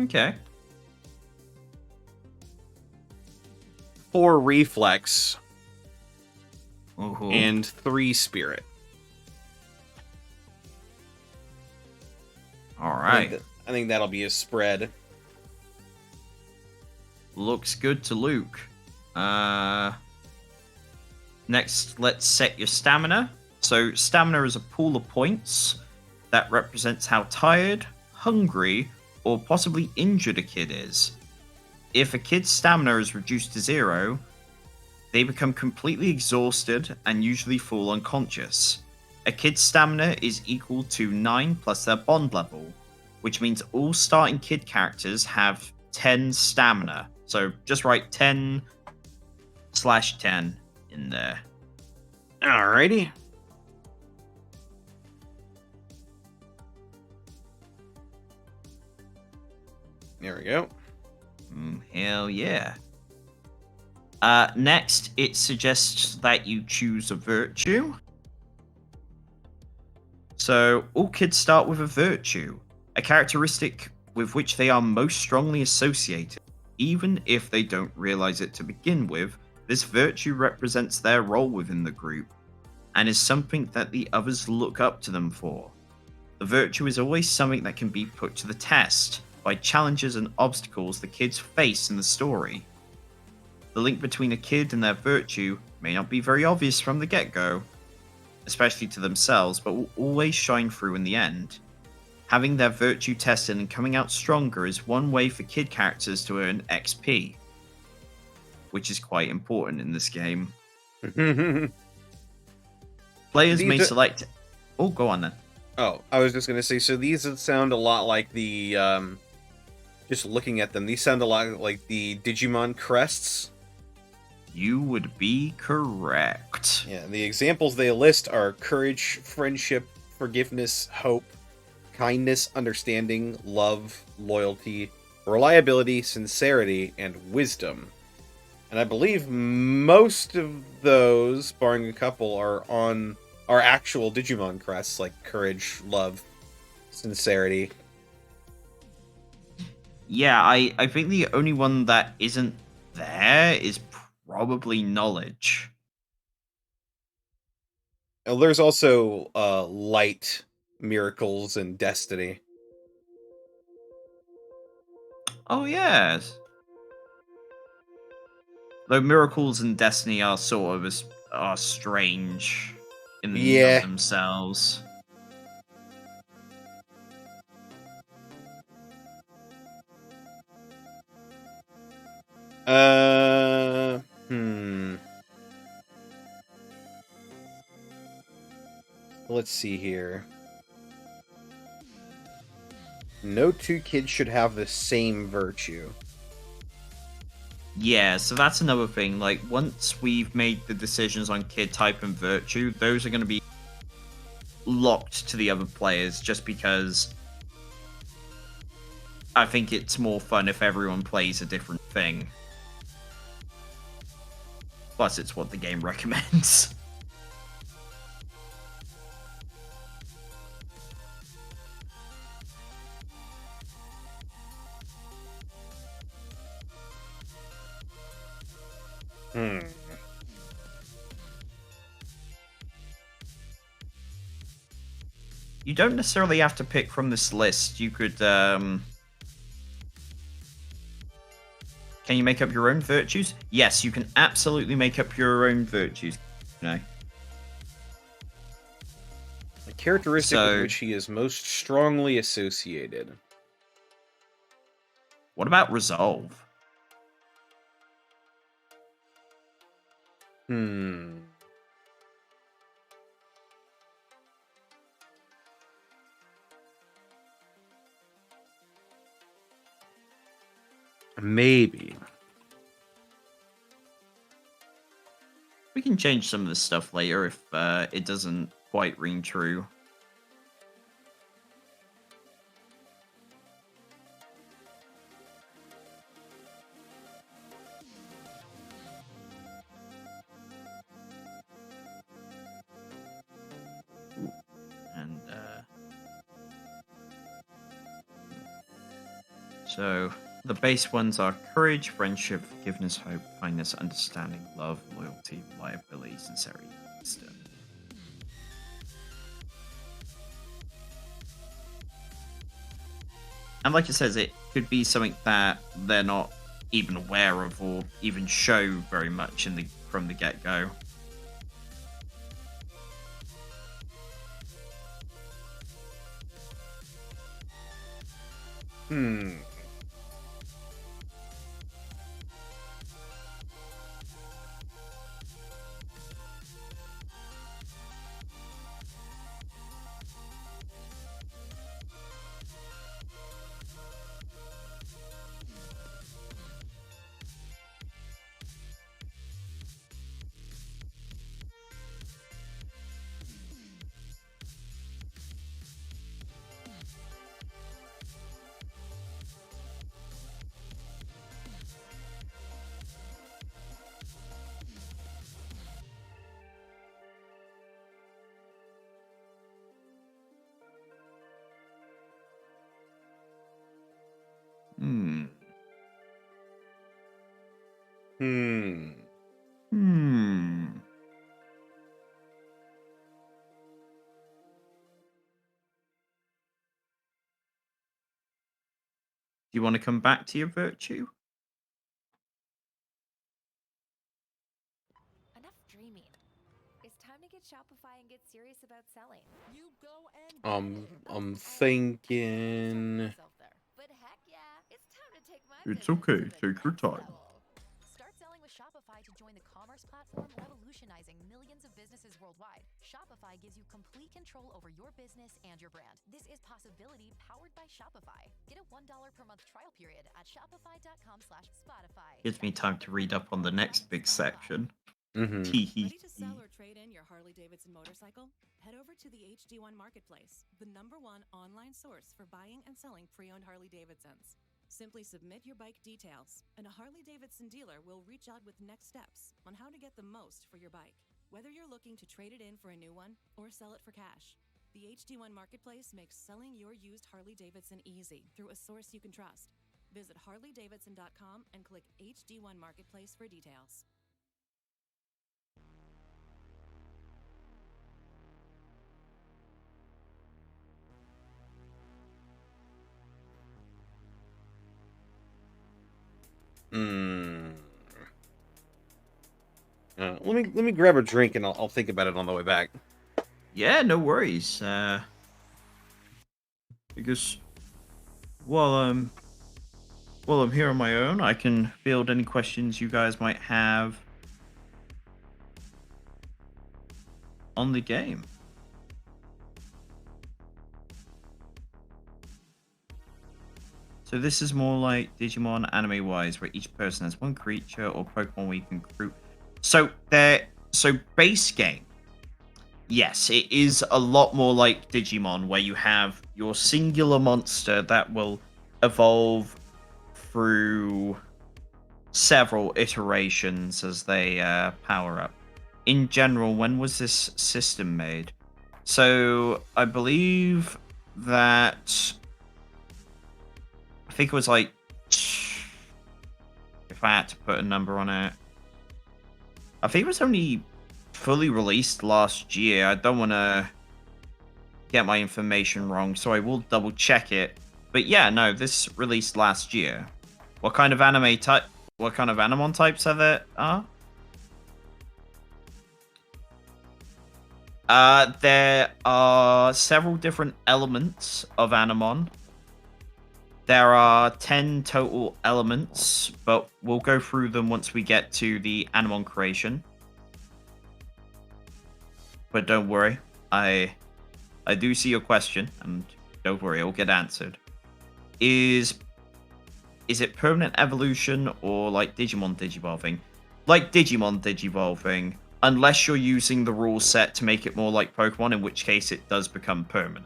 Okay.
4 reflex.
Uh-huh.
And 3 spirit.
All right.
I think that'll be his spread.
Looks good to Luke. Next, let's set your stamina. So stamina is a pool of points that represents how tired, hungry, or possibly injured a kid is. If a kid's stamina is reduced to 0, they become completely exhausted and usually fall unconscious. A kid's stamina is equal to 9 plus their bond level, which means all starting kid characters have 10 stamina. So just write 10/10 in there.
Alrighty. There we go.
Hell yeah. Next, it suggests that you choose a virtue. So, all kids start with a virtue, a characteristic with which they are most strongly associated. Even if they don't realize it to begin with, this virtue represents their role within the group, and is something that the others look up to them for. The virtue is always something that can be put to the test by challenges and obstacles the kids face in the story. The link between a kid and their virtue may not be very obvious from the get-go, especially to themselves, but will always shine through in the end. Having their virtue tested and coming out stronger is one way for kid characters to earn XP, which is quite important in this game. Players may select... Oh, go on then.
Oh, I was just going to say, so these sound a lot like the, just looking at them, these sound a lot like the Digimon crests.
You would be correct.
Yeah, the examples they list are courage, friendship, forgiveness, hope, kindness, understanding, love, loyalty, reliability, sincerity, and wisdom. And I believe most of those, barring a couple, are actual Digimon crests, like courage, love, sincerity.
Yeah, I think the only one that isn't there is probably knowledge.
There's also light, miracles, and destiny.
Oh yes. Though miracles and destiny are sort of are strange in and of
Yeah.
themselves.
Hmm. Let's see here. No two kids should have the same virtue.
Yeah, so that's another thing. Like, once we've made the decisions on kid type and virtue, those are going to be locked to the other players just because I think it's more fun if everyone plays a different thing. Plus, it's what the game recommends.
Hmm.
You don't necessarily have to pick from this list. You could, Can you make up your own virtues? Yes, you can absolutely make up your own virtues. No.
A characteristic with
So,
which he is most strongly associated.
what about resolve?
Hmm. Maybe.
We can change some of this stuff later if it doesn't quite ring true. Ooh. And so the base ones are courage, friendship, forgiveness, hope, kindness, understanding, love, loyalty, reliability, sincerity, wisdom. And like it says, it could be something that they're not even aware of or even show very much from the get go.
Hmm.
Hmm.
Hmm.
Hmm. Do you want to come back to your virtue?
Enough dreaming. It's time to get Shopify and get serious about selling.
You go and
I'm thinking.
But heck yeah, it's time to take my
It's
business
okay,
to the
take your
next
time.
level. Start selling with Shopify to join the commerce platform revolutionizing millions of businesses worldwide. Shopify gives you complete control over your business and your brand. This is possibility powered by Shopify. Get a $1 per month trial period at shopify.com/Spotify.
Gives me time to read up on the next big section.
Mm-hmm.
ready to sell or trade in your Harley Davidson motorcycle? Head over to the HD1 Marketplace, the #1 online source for buying and selling pre-owned Harley Davidsons. Simply submit your bike details, and a Harley Davidson dealer will reach out with next steps on how to get the most for your bike. Whether you're looking to trade it in for a new one or sell it for cash, the HD1 Marketplace makes selling your used Harley Davidson easy through a source you can trust. Visit harleydavidson.com and click HD1 Marketplace for details.
Let me grab a drink and I'll think about it on the way back.
Yeah, no worries. Because while I'm here on my own, I can field any questions you guys might have on the game. So this is more like Digimon anime-wise, where each person has one creature or Pokemon we can group. So base game. Yes, it is a lot more like Digimon, where you have your singular monster that will evolve through several iterations as they power up. In general, when was this system made? So I believe that I think it was like, if I had to put a number on it, I think it was only fully released last year. I don't want to get my information wrong, so I will double check it. But yeah, no, this released last year. What kind of anime type? What kind of Animon types are there? There are several different elements of Animon. There are 10 total elements, but we'll go through them once we get to the Animon creation. But don't worry, I do see your question, and don't worry, it'll get answered. Is it permanent evolution or like Digimon Digivolving? Like Digimon Digivolving, unless you're using the rule set to make it more like Pokemon, in which case it does become permanent.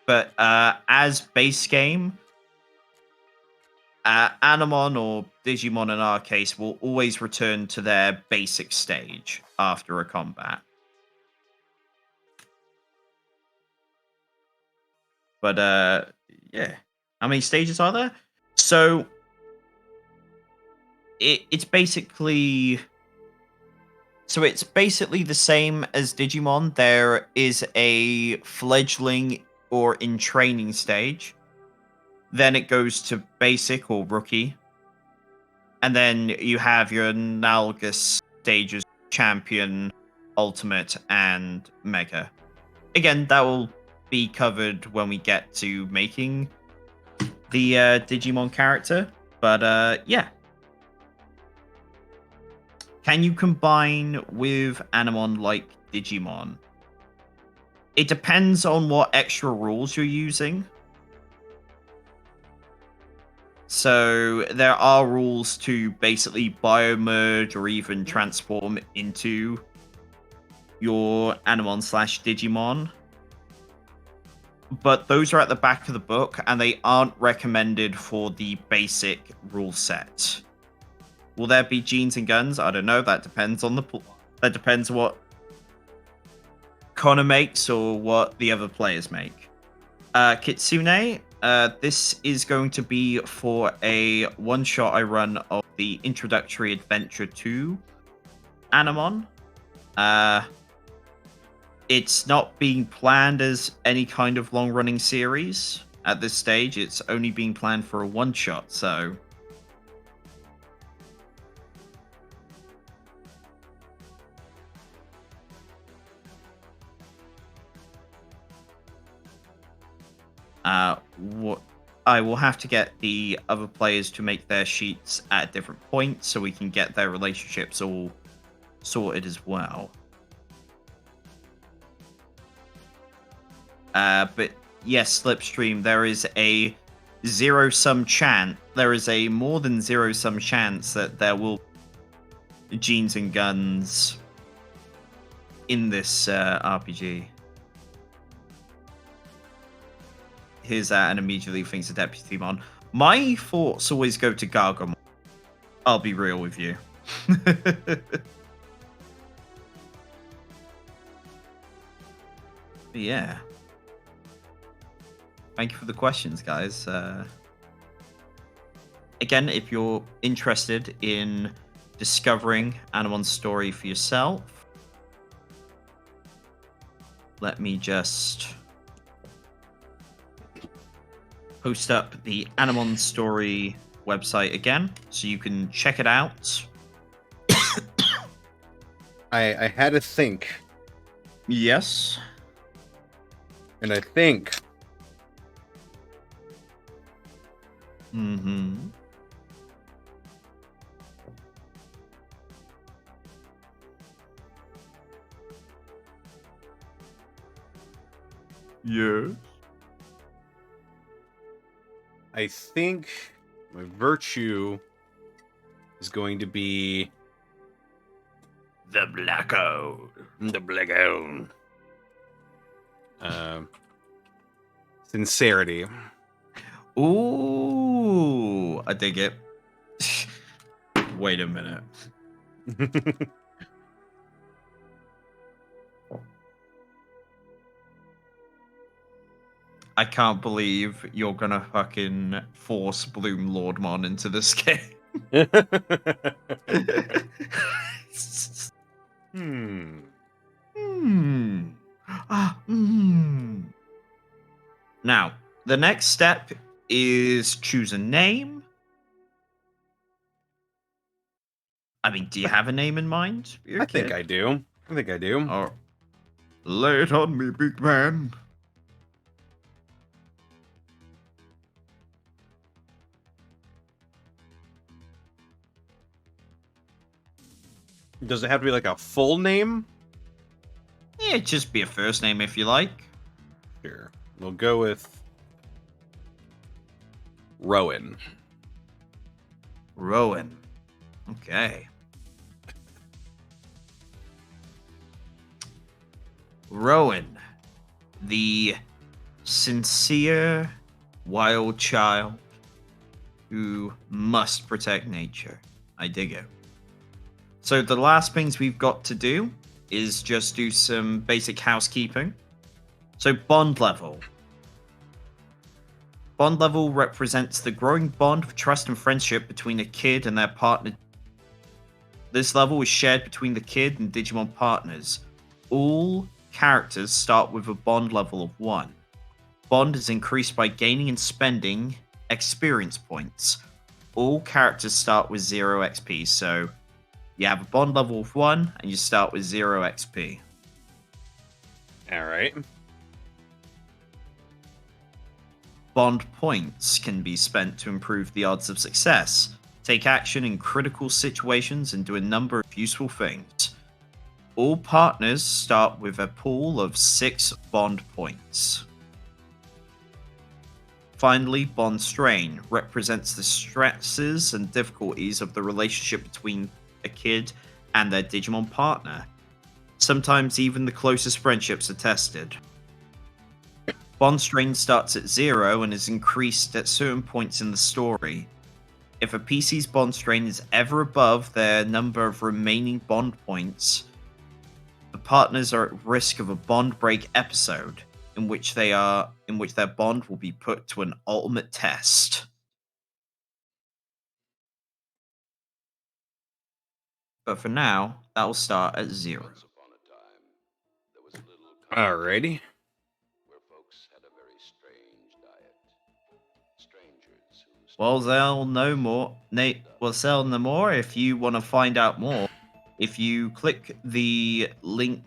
But as base game, Animon or Digimon in our case will always return to their basic stage after a combat. But yeah, how many stages are there? So it's basically the same as Digimon. There is a fledgling or in training stage. Then it goes to basic or rookie. And then you have your analogous stages, champion, ultimate, and mega. Again, that will be covered when we get to making the Digimon character. But yeah. Can you combine with Animon like Digimon? It depends on what extra rules you're using. So there are rules to basically biomerge or even transform into your Animon/Digimon. But those are at the back of the book, and they aren't recommended for the basic rule set. Will there be genes and guns? I don't know. That depends on that depends what Connor makes or what the other players make. Kitsune, this is going to be for a one-shot I run of the Introductory Adventure 2 Animon. It's not being planned as any kind of long-running series at this stage. It's only being planned for a one-shot, so... what I will have to get the other players to make their sheets at different points so we can get their relationships all sorted as well. But yes, Slipstream, there is a zero-sum chance. There is a more than zero-sum chance that there will be genes and guns in this RPG. Here's that, and immediately thinks of Deputy Mon. My thoughts always go to Gargomon. I'll be real with you. Yeah. Thank you for the questions, guys. Again, if you're interested in discovering Animon's story for yourself, let me just post up the Animon story website again so you can check it out.
I had to think,
Yes.
and I think
Mm-hmm. Yes.
I think my virtue is going to be
The Blackout.
the blackout. Sincerity.
Ooh, I dig it. Wait a minute. I can't believe you're gonna fucking force Bloom Lordmon into this game.
Hmm.
Now, the next step is choose a name. I mean, do you have a name in mind for your
I
kid?
think I do. I think I do.
Oh, lay it on me, big man.
Does it have to be like a full name?
Yeah, just be a first name if you like.
Sure. We'll go with Rowan.
Rowan. Okay. Rowan, the sincere wild child who must protect nature. I dig it. So the last things we've got to do is just do some basic housekeeping. So bond level. Bond level represents the growing bond of trust and friendship between a kid and their partner. This level is shared between the kid and Digimon partners. All characters start with a bond level of 1. Bond is increased by gaining and spending experience points. All characters start with 0 XP, so you have a bond level of 1 and you start with 0 XP.
Alright.
Bond points can be spent to improve the odds of success, take action in critical situations, and do a number of useful things. All partners start with a pool of 6 bond points. Finally, bond strain represents the stresses and difficulties of the relationship between a kid and their Digimon partner. Sometimes even the closest friendships are tested. Bond strain starts at 0 and is increased at certain points in the story. If a PC's bond strain is ever above their number of remaining bond points, the partners are at risk of a bond break episode in which their bond will be put to an ultimate test. But for now, that will start at 0.
Once upon a time, there was a little country
Alrighty.
where folks had a very strange diet. Strangers who
Well, they'll know more. Well, they'll know more if you want to find out more. If you click the link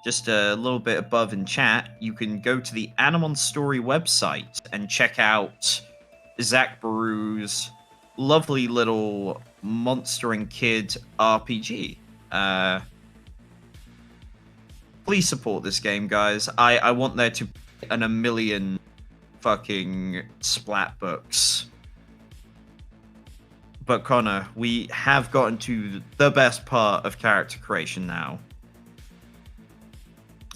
just a little bit above in chat, you can go to the Animon Story website and check out Zach Baru's lovely little Monster and Kid RPG. Please support this game, guys. I want there to be a million fucking splat books. But Connor, we have gotten to the best part of character creation now.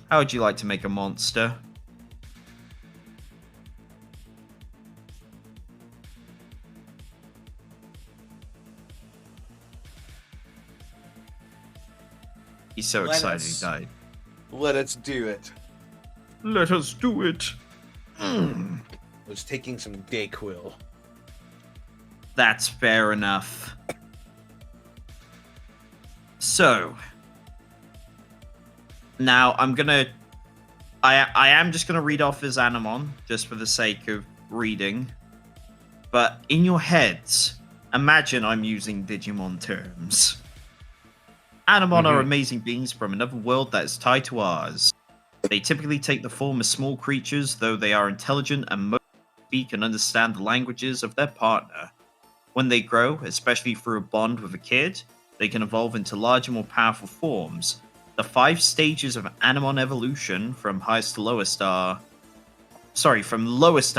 How would you like to make a monster? He's so
Let
excited
us-
he died.
Let us do it.
Let us do it.
Was taking some Dayquil.
That's fair enough. So, now I am just gonna read off his Animon, just for the sake of reading. But in your heads, imagine I'm using Digimon terms. Animon are amazing beings from another world that is tied to ours. They typically take the form of small creatures, though they are intelligent and most speak and understand the languages of their partner. When they grow, especially through a bond with a kid, they can evolve into larger, more powerful forms. The 5 stages of Animon evolution from lowest to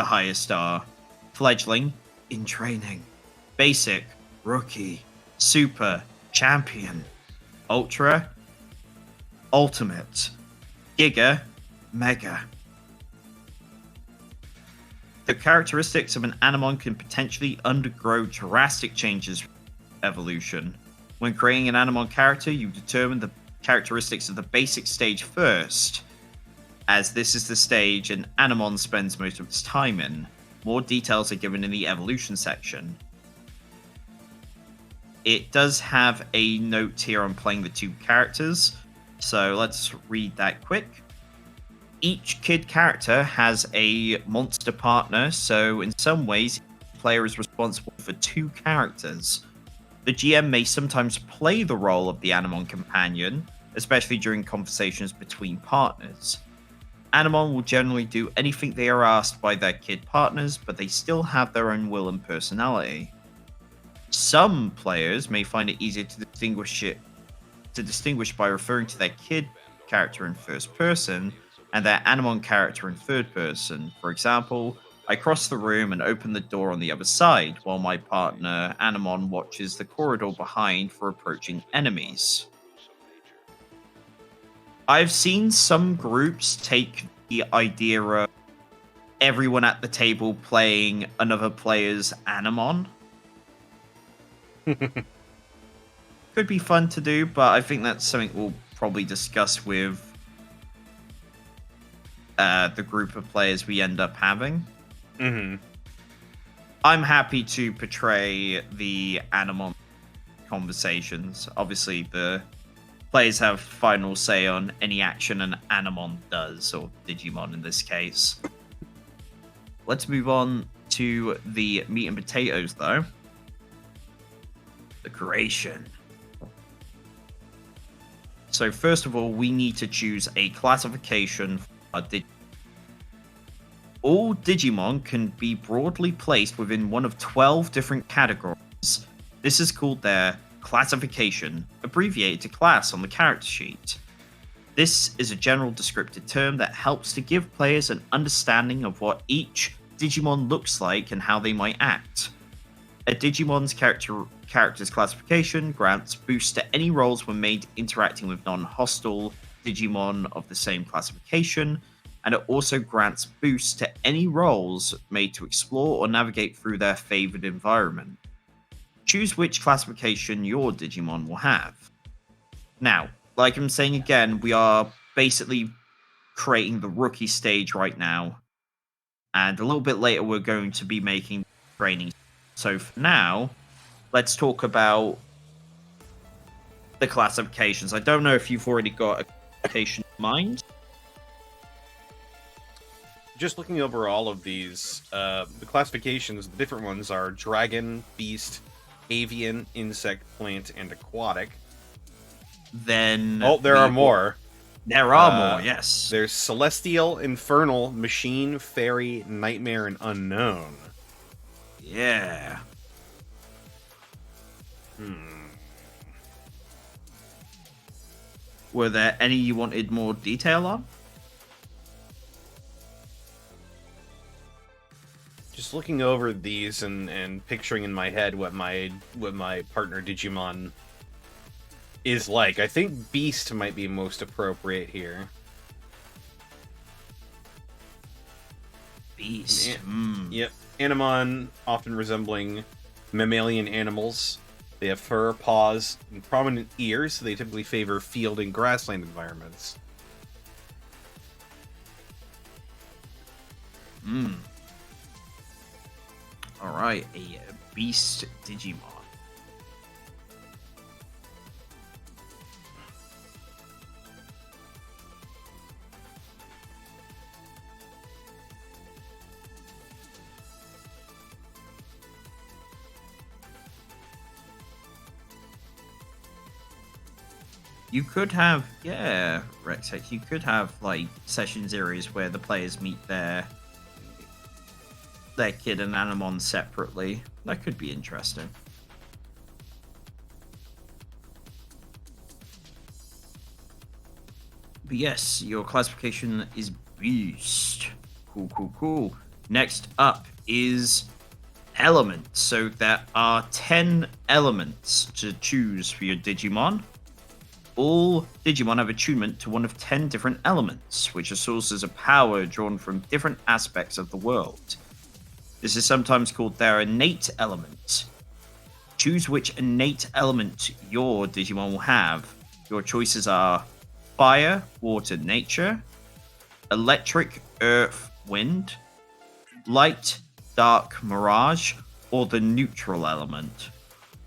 highest star. Fledgling, in training. Basic, rookie. Super, champion. Ultra, ultimate. Giga, mega. The characteristics of an Animon can potentially undergo drastic changes with evolution. When creating an Animon character, you determine the characteristics of the basic stage first, as this is the stage an Animon spends most of its time in. More details are given in the evolution section. It does have a note here on playing the 2 characters, so let's read that quick. Each kid character has a monster partner, so in some ways, each player is responsible for 2 characters. The GM may sometimes play the role of the Animon companion, especially during conversations between partners. Animon will generally do anything they are asked by their kid partners, but they still have their own will and personality. Some players may find it easier to distinguish by referring to their kid character in first person and their Animon character in third person. For example, I cross the room and open the door on the other side, while my partner Animon watches the corridor behind for approaching enemies. I've seen some groups take the idea of everyone at the table playing another player's Animon. Could be fun to do, but I think that's something we'll probably discuss with the group of players we end up having. I'm happy to portray the Animon conversations. Obviously, the players have final say on any action an Animon does, or Digimon in this case. Let's move on to the meat and potatoes, though. The creation. So first of all, we need to choose a classification for our Digimon. All Digimon can be broadly placed within one of 12 different categories. This is called their classification, abbreviated to class on the character sheet. This is a general descriptive term that helps to give players an understanding of what each Digimon looks like and how they might act. A Digimon's character's classification grants boosts to any rolls when made interacting with non-hostile Digimon of the same classification, and it also grants boosts to any rolls made to explore or navigate through their favored environment. Choose which classification your Digimon will have. Now, like I'm saying again, we are basically creating the rookie stage right now, and a little bit later we're going to be making training. So for now, let's talk about the classifications. I don't know if you've already got a classification in mind.
Just looking over all of these, the classifications, the different ones are Dragon, Beast, Avian, Insect, Plant, and Aquatic.
Then
there are more.
There are more, yes.
There's Celestial, Infernal, Machine, Fairy, Nightmare, and Unknown.
Yeah. Were there any you wanted more detail on?
Just looking over these and picturing in my head what my partner Digimon is like, I think Beast might be most appropriate here.
Beast.
Yep. Animon, often resembling mammalian animals. They have fur, paws, and prominent ears, so they typically favor field and grassland
All right, a beast Digimon. You could have, yeah, Rexec, you could have like session series where the players meet their kid and Animon separately. That could be interesting. But yes, your classification is Beast. Cool, cool, cool. Next up is Elements. So there are 10 elements to choose for your Digimon. All Digimon have attunement to one of 10 different elements, which are sources of power drawn from different aspects of the world. This is sometimes called their innate element. Choose which innate element your Digimon will have. Your choices are fire, water, nature, electric, earth, wind, light, dark, mirage, or the neutral element.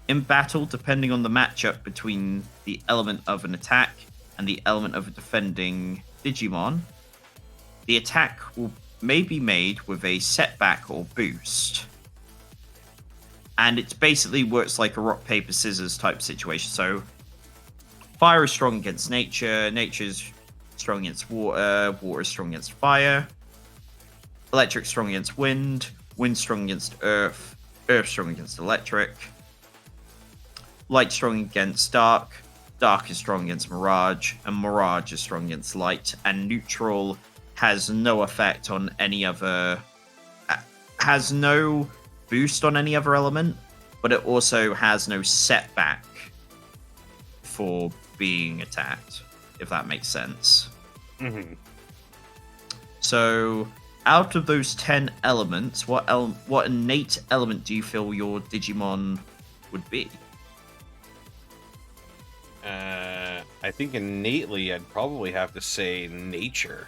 In battle, depending on the matchup between the element of an attack and the element of a defending Digimon, the attack may be made with a setback or boost. And it basically works like a rock, paper, scissors type situation. So, fire is strong against nature, nature is strong against water, water is strong against fire, electric strong against wind, wind strong against earth, earth strong against electric, light strong against dark, dark is strong against mirage, and mirage is strong against light, and neutral has no effect on any other, has no boost on any other element, but it also has no setback for being attacked, if that makes sense.
Mm-hmm.
So, out of those 10 elements, what innate element do you feel your Digimon would be?
I think innately I'd probably have to say nature.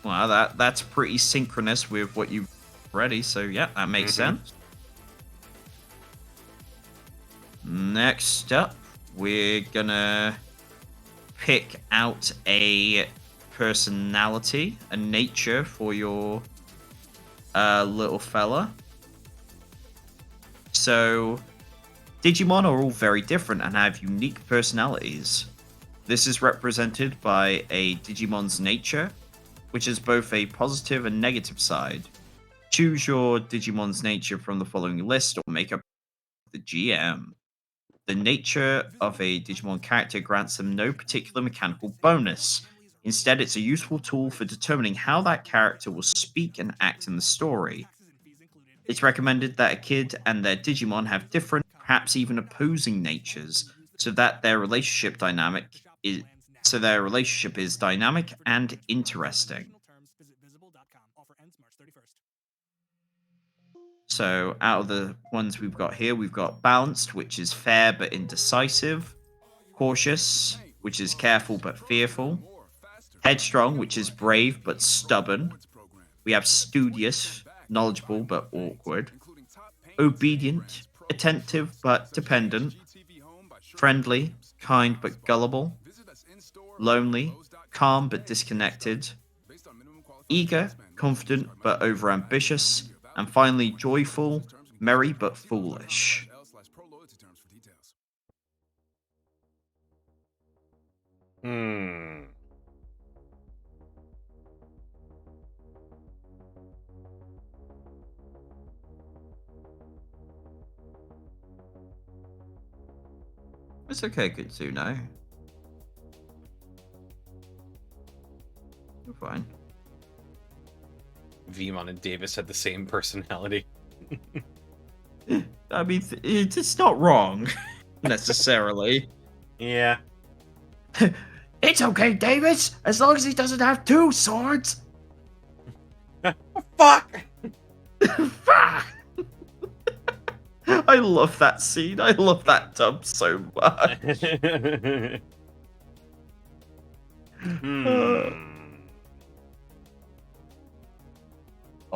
Well, that's pretty synchronous with what you've already, so yeah, that makes sense. Next up, we're gonna pick out a personality, a nature for your little fella. So, Digimon are all very different and have unique personalities. This is represented by a Digimon's nature, which is both a positive and negative side. Choose your Digimon's nature from the following list or make up the GM. The nature of a Digimon character grants them no particular mechanical bonus. Instead, it's a useful tool for determining how that character will speak and act in the story. It's recommended that a kid and their Digimon have different, perhaps even opposing natures, so that their relationship is dynamic and interesting. So, out of the ones we've got here, we've got balanced, which is fair but indecisive, cautious, which is careful but fearful, headstrong, which is brave but stubborn. We have studious, knowledgeable but awkward, obedient, attentive but dependent, friendly, kind but gullible, lonely, calm but disconnected, eager, confident but overambitious, and finally joyful, merry but foolish. It's okay, Kitsune. You're fine.
Vemon and Davis had the same personality.
I mean, it's not wrong, necessarily.
Yeah.
It's okay, Davis, as long as he doesn't have two swords.
Fuck!
I love that scene. I love that dub so much.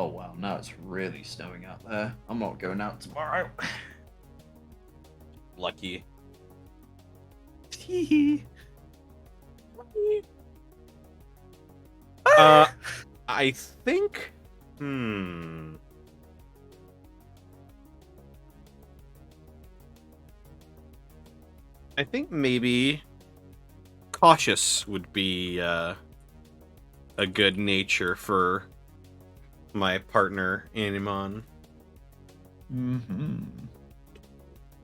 Oh wow, now it's really snowing out there. I'm not going out tomorrow.
Lucky. I think. I think maybe cautious would be a good nature for my partner Animon.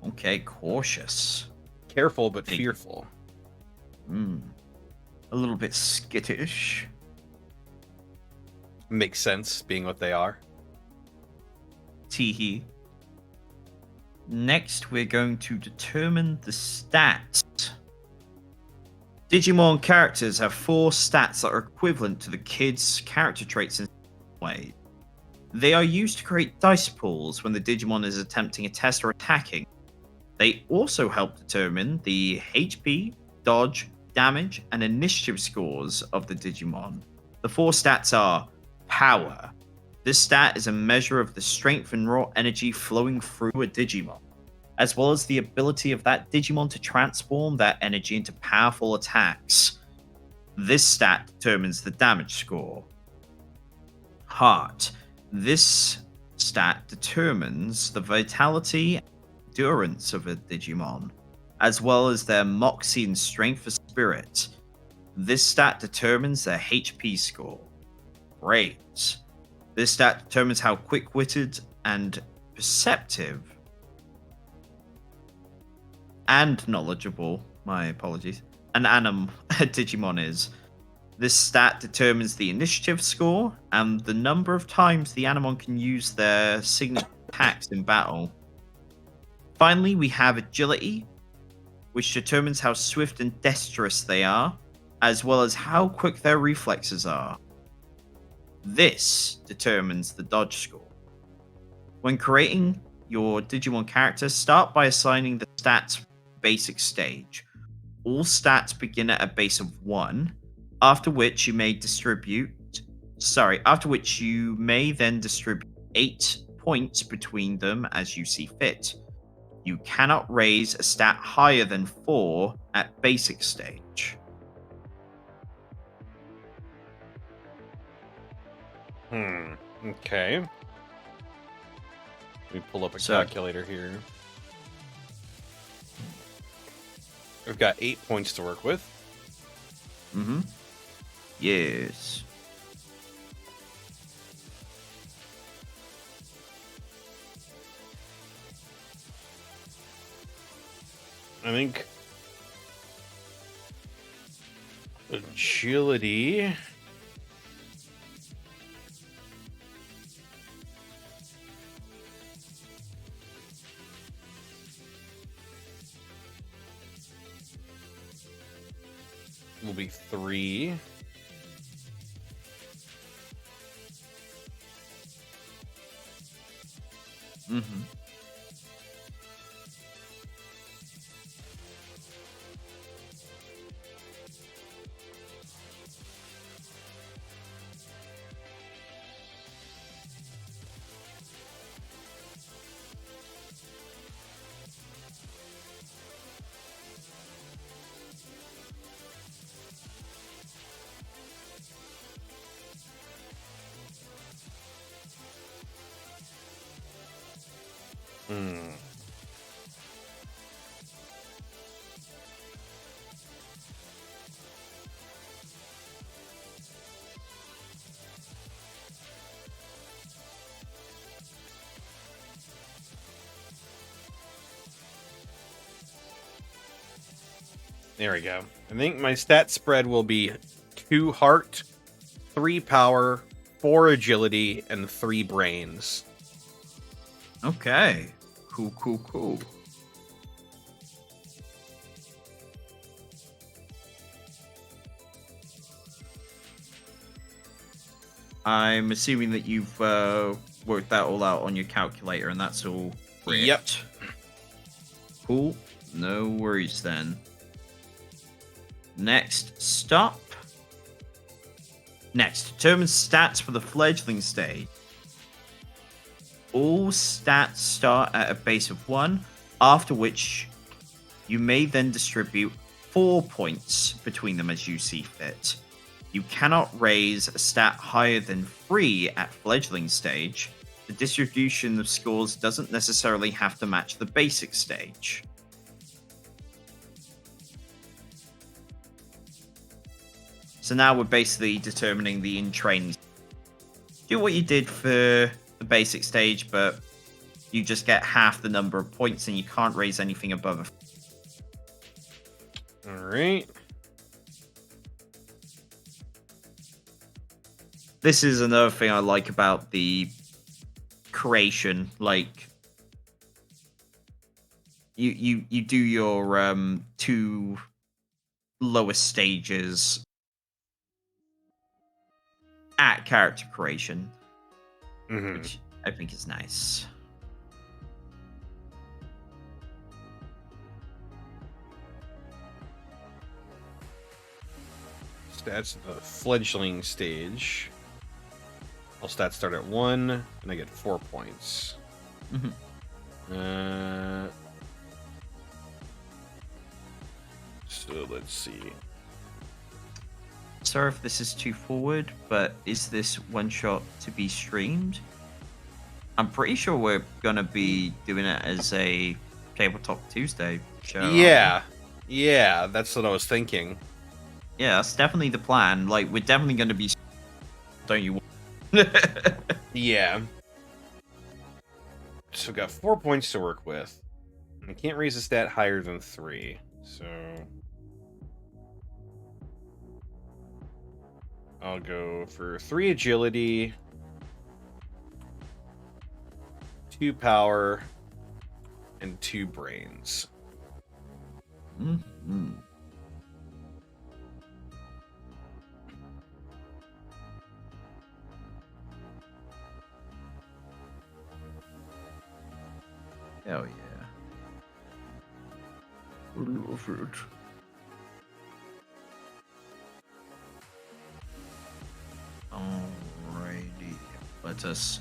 Okay, cautious.
Careful but fearful.
A little bit skittish.
Makes sense, being what they are.
Teehee. Next, we're going to determine the stats. Digimon characters have 4 stats that are equivalent to the kids' character traits in some way. They are used to create dice pools when the Digimon is attempting a test or attacking. They also help determine the HP, dodge, damage, and initiative scores of the Digimon. The 4 stats are Power. This stat is a measure of the strength and raw energy flowing through a Digimon, as well as the ability of that Digimon to transform that energy into powerful attacks. This stat determines the damage score. Heart. This stat determines the vitality and endurance of a Digimon, as well as their moxie and strength of spirit. This stat determines their HP score. Brains. This stat determines how quick-witted and perceptive and knowledgeable, my apologies, an Digimon is. This stat determines the initiative score and the number of times the Animon can use their signature attacks in battle. Finally, we have agility, which determines how swift and dexterous they are, as well as how quick their reflexes are. This determines the dodge score. When creating your Digimon character, start by assigning the stats basic stage. All stats begin at a base of 1, after which you may then distribute 8 points between them as you see fit. You cannot raise a stat higher than 4 at basic stage.
Okay. Let me pull up a calculator here. We've got 8 points to work with.
Yes.
I think agility will be 3. There we go. I think my stat spread will be 2 heart, 3 power, 4 agility, and 3 brains.
Okay. Cool. I'm assuming that you've worked that all out on your calculator, and that's all.
Yep.
Cool. No worries then. Next, stop. Next, determine stats for the fledgling stage. All stats start at a base of 1, after which you may then distribute 4 points between them as you see fit. You cannot raise a stat higher than 3 at fledgling stage. The distribution of scores doesn't necessarily have to match the basic stage. So now we're basically determining the in-training. Do what you did for the basic stage, but you just get half the number of points and you can't raise anything above a...
Alright.
This is another thing I like about the creation. Like, you do your 2 lowest stages at character creation, which I think is nice.
Stats of the fledgling stage. All stats start at 1, and I get 4 points. So let's see.
Sorry if this is too forward, but is this one shot to be streamed? I'm pretty sure we're gonna be doing it as a Tabletop Tuesday show.
Yeah, that's what I was thinking.
Yeah, that's definitely the plan. Like, we're definitely gonna be... Don't you...
Yeah. So got 4 points to work with. I can't raise a stat higher than 3, so... I'll go for 3 agility, 2 power, and 2 brains.
Hell yeah. Fruit. Alrighty. Let us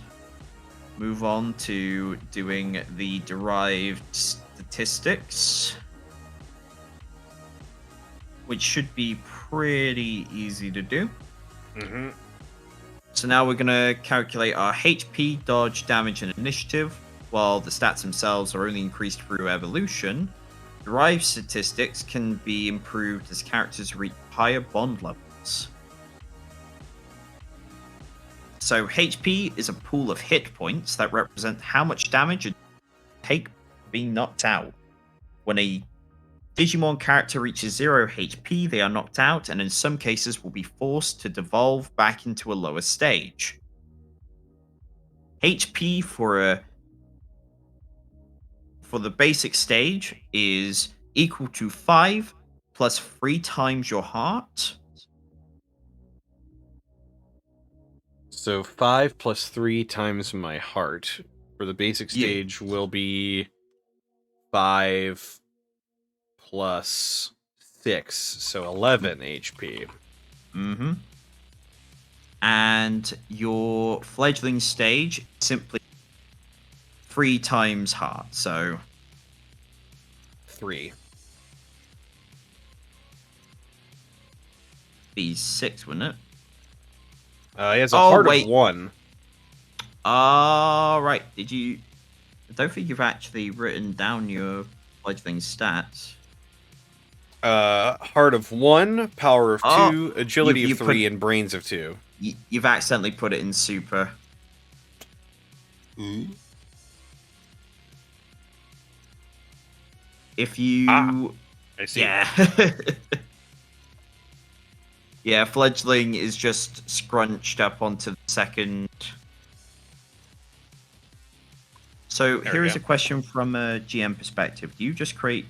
move on to doing the derived statistics, which should be pretty easy to do. So now we're going to calculate our HP, dodge, damage, and initiative. While the stats themselves are only increased through evolution, derived statistics can be improved as characters reach higher bond levels. So HP is a pool of hit points that represent how much damage a take being knocked out. When a Digimon character reaches 0 HP, they are knocked out, and in some cases will be forced to devolve back into a lower stage. HP for the basic stage is equal to 5 plus 3 times your heart.
So 5 plus 3 times my heart for the basic stage will be 5 plus 6, so 11 HP.
And your fledgling stage simply 3 times heart, so
3.
be 6, wouldn't it?
He has a heart of 1.
Right. Did you... I don't think you've actually written down your fledgling stats.
Heart of 1, power of 2, agility of 3, and brains of 2.
You've accidentally put it in super. If you...
I see.
Yeah. Yeah, fledgling is just scrunched up onto the second. So here is a question from a GM perspective. Do you just create...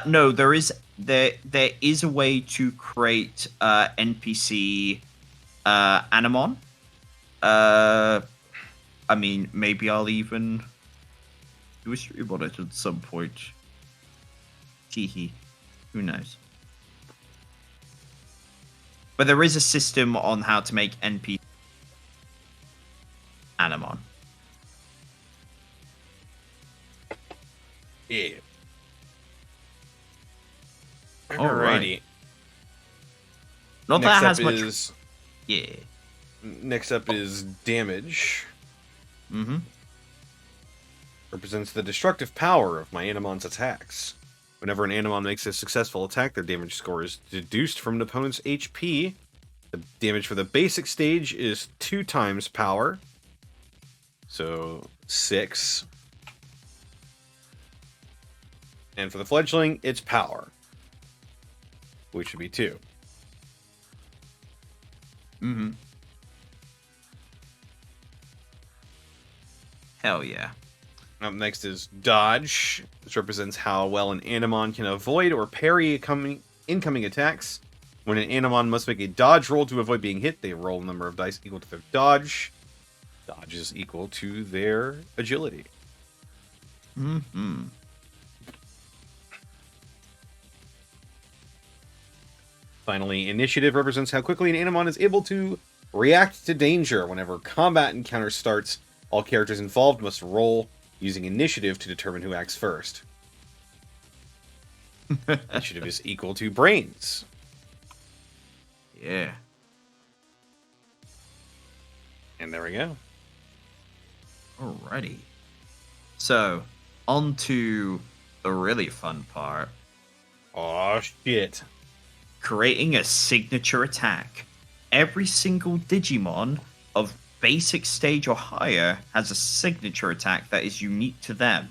no, there is a way to create NPC Animon. I mean, maybe I'll even do a stream on it at some point. Teehee. Who knows? But there is a system on how to make NPC Animon.
Yeah.
Alrighty.
Alrighty.
Not
Next
that it
up
has much.
is
Yeah.
next up is damage.
Mm-hmm.
Represents the destructive power of my Animon's attacks. Whenever an Animon makes a successful attack, their damage score is deduced from an opponent's HP. The damage for the basic stage is 2 times power. So 6. And for the fledgling, it's power, which would be 2.
Mm-hmm. Hell yeah.
Up next is dodge. This represents how well an Animon can avoid or parry incoming attacks. When an Animon must make a dodge roll to avoid being hit, they roll a number of dice equal to their dodge. Dodge is equal to their agility.
Mm-hmm.
Finally, initiative represents how quickly an Animon is able to react to danger. Whenever combat encounter starts, all characters involved must roll using initiative to determine who acts first. Initiative is equal to brains.
Yeah.
And there we go.
Alrighty. So, on to the really fun part.
Aw, shit.
Creating a signature attack. Every single Digimon of basic stage or higher has a signature attack that is unique to them.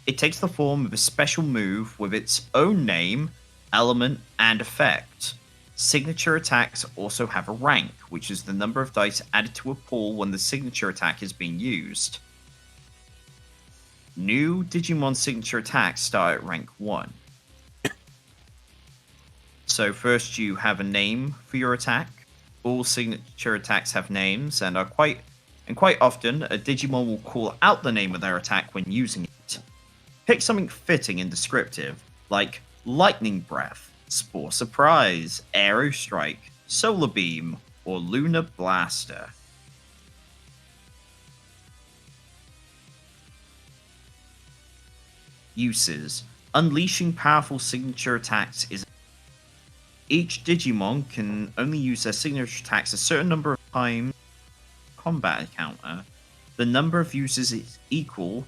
It takes the form of a special move with its own name, element, and effect. Signature attacks also have a rank, which is the number of dice added to a pool when the signature attack is being used. New Digimon signature attacks start at rank 1. So first you have a name for your attack. All signature attacks have names and quite often a Digimon will call out the name of their attack when using it. Pick something fitting and descriptive, like Lightning Breath, Spore Surprise, Aero Strike, Solar Beam, or Lunar Blaster. Uses. Unleashing powerful signature attacks is... Each Digimon can only use their signature attacks a certain number of times in combat encounter. The number of uses is equal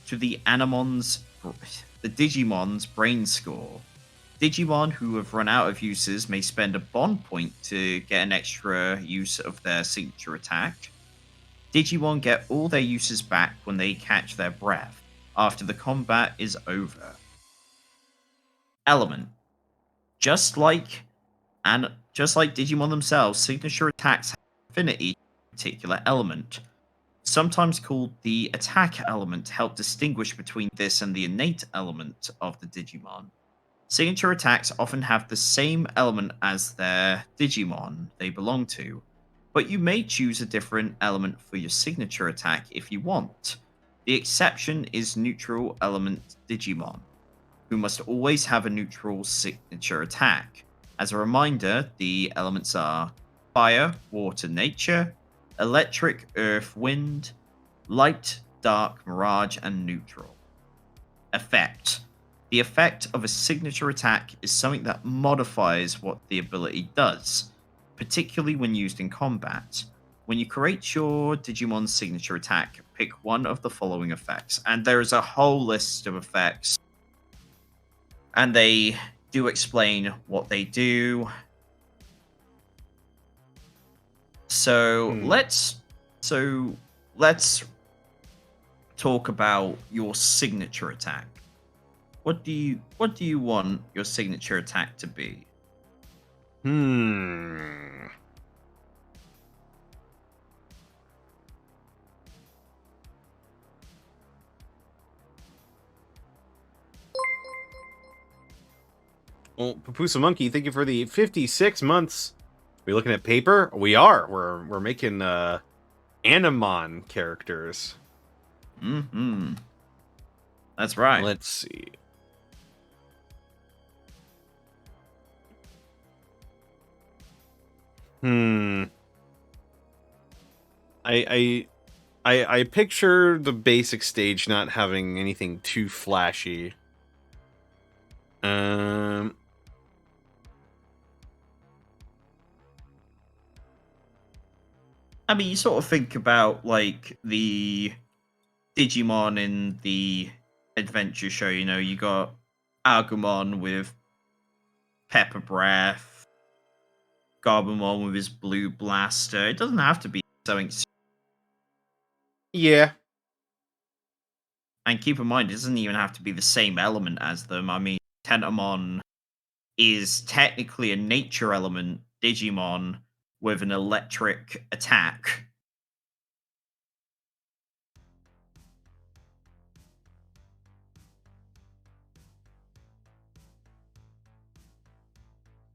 to the Digimon's brain score. Digimon who have run out of uses may spend a bond point to get an extra use of their signature attack. Digimon get all their uses back when they catch their breath, after the combat is over. Element. Just like Digimon themselves, signature attacks have affinity to a particular element. Sometimes called the attack element, to help distinguish between this and the innate element of the Digimon. Signature attacks often have the same element as their Digimon they belong to, but you may choose a different element for your signature attack if you want. The exception is neutral element Digimon, who must always have a neutral signature attack. As a reminder, the elements are fire, water, nature, electric, earth, wind, light, dark, mirage, and neutral. Effect. The effect of a signature attack is something that modifies what the ability does, particularly when used in combat. When you create your Digimon's signature attack, pick one of the following effects. And there is a whole list of effects, and they do explain what they do. So let's talk about your signature attack. What do you want your signature attack to be?
Well, Papusa Monkey, thank you for the 56 months. Are we looking at paper? We are. We're making Animon characters.
Mm-hmm. That's right.
Let's see. I I picture the basic stage not having anything too flashy. Um,
I mean, you sort of think about like the Digimon in the adventure show. You know, you got Agumon with Pepper Breath, Garbamon with his blue blaster. It doesn't have to be something.
yeah.
And keep in mind, it doesn't even have to be the same element as them. I mean, Tentamon is technically a nature element Digimon with an electric attack.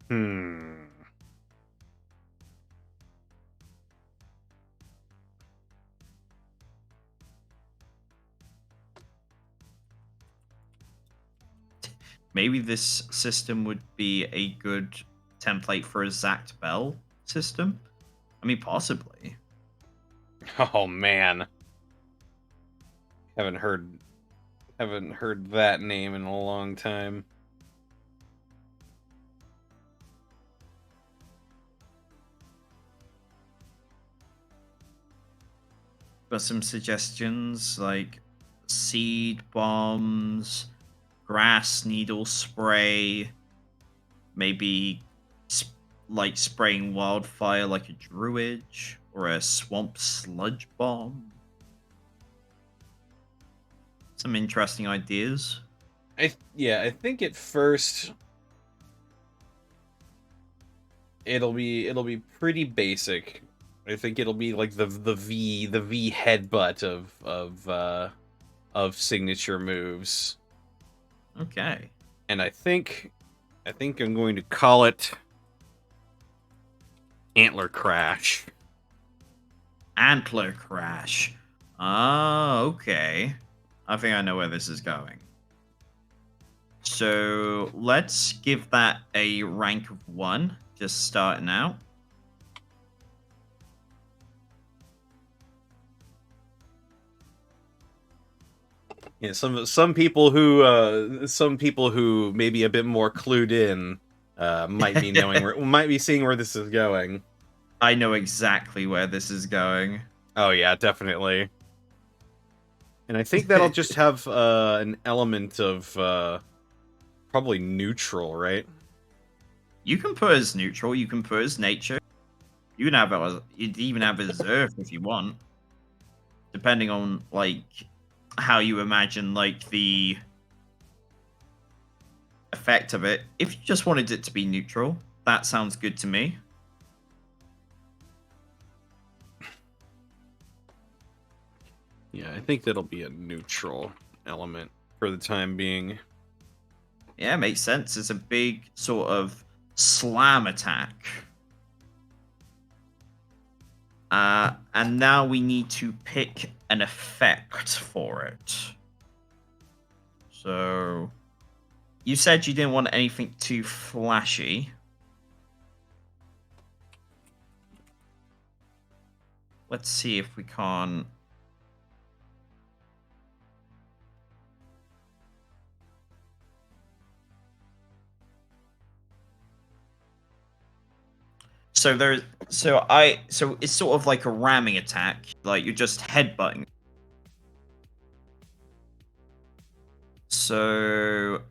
Hmm.
Maybe this system would be a good template for a Zact Bell system. I mean, possibly.
Oh man. Haven't heard that name in a long time.
Got some suggestions like seed bombs, grass needle spray, maybe like spraying wildfire like a druid, or a swamp sludge bomb. Some interesting ideas.
I think at first it'll be pretty basic. I think it'll be like the V headbutt of signature moves.
Okay.
And I think I'm going to call it Antler Crash.
Antler Crash. Ah, okay. I think I know where this is going. So let's give that a rank of 1, just starting out.
Yeah, some people who maybe a bit more clued in might be might be seeing where this is going.
I know exactly where this is going.
Oh yeah, definitely. And I think that'll just have an element of probably neutral, right?
You can put as neutral, you can put as nature. You can have it as, you'd even have it as earth if you want. Depending on like how you imagine like the effect of it. If you just wanted it to be neutral, that sounds good to me.
Yeah, I think that'll be a neutral element for the time being.
Yeah, makes sense. It's a big sort of slam attack. And now we need to pick an effect for it. So, you said you didn't want anything too flashy. Let's see if we can. So it's sort of like a ramming attack, like you're just headbutting. So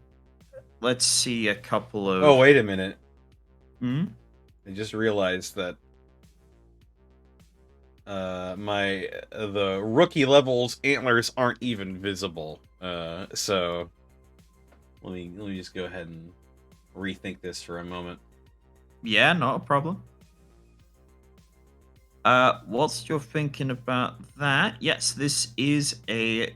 let's see a couple of.
Oh, wait a minute.
Hmm?
I just realized that the rookie levels antlers aren't even visible. So let me just go ahead and rethink this for a moment.
Yeah, not a problem. Whilst you're thinking about that, yes, this is a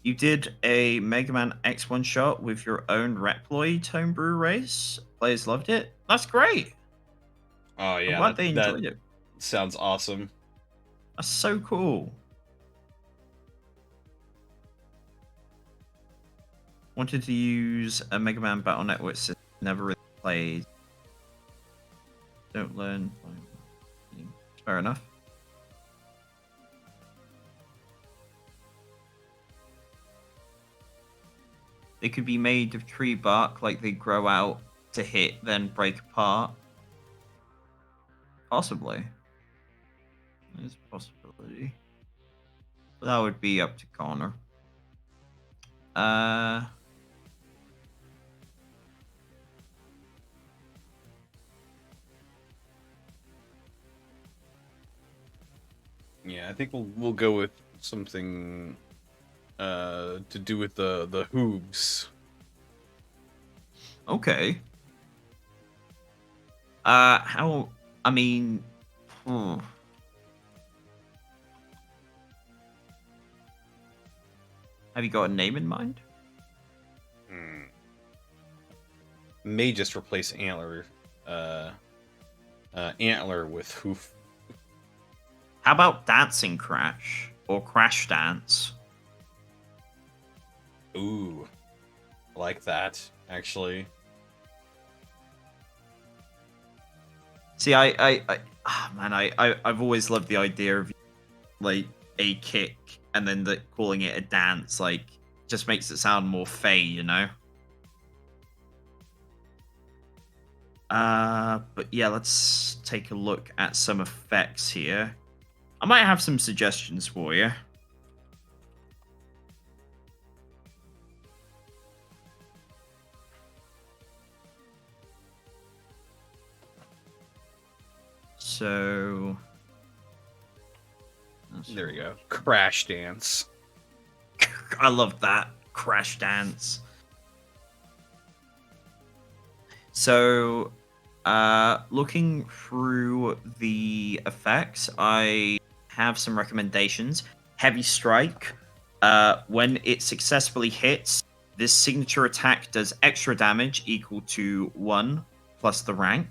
You did a Mega Man X1 shot with your own Reploid homebrew race. Players loved it. That's great.
Oh
I'm
yeah,
glad they enjoyed it.
sounds awesome.
That's so cool. Wanted to use a Mega Man Battle Network system. Never really played. Don't learn. Fair enough. They could be made of tree bark, like they grow out to hit, then break apart. Possibly. There's a possibility. But that would be up to Connor.
Yeah, I think we'll go with something to do with the hooves.
Okay. How? I mean, have you got a name in mind?
May just replace antler with hoof.
How about Dancing Crash or Crash Dance?
Ooh, I like that actually.
See, I've always loved the idea of like a kick and then calling it a dance. Like, just makes it sound more fey, you know. But yeah, let's take a look at some effects here. I might have some suggestions for you. So
there we go. Crash dance.
I love that. Crash dance. So, looking through the effects, I have some recommendations. Heavy Strike. When it successfully hits, this signature attack does extra damage equal to 1 plus the rank.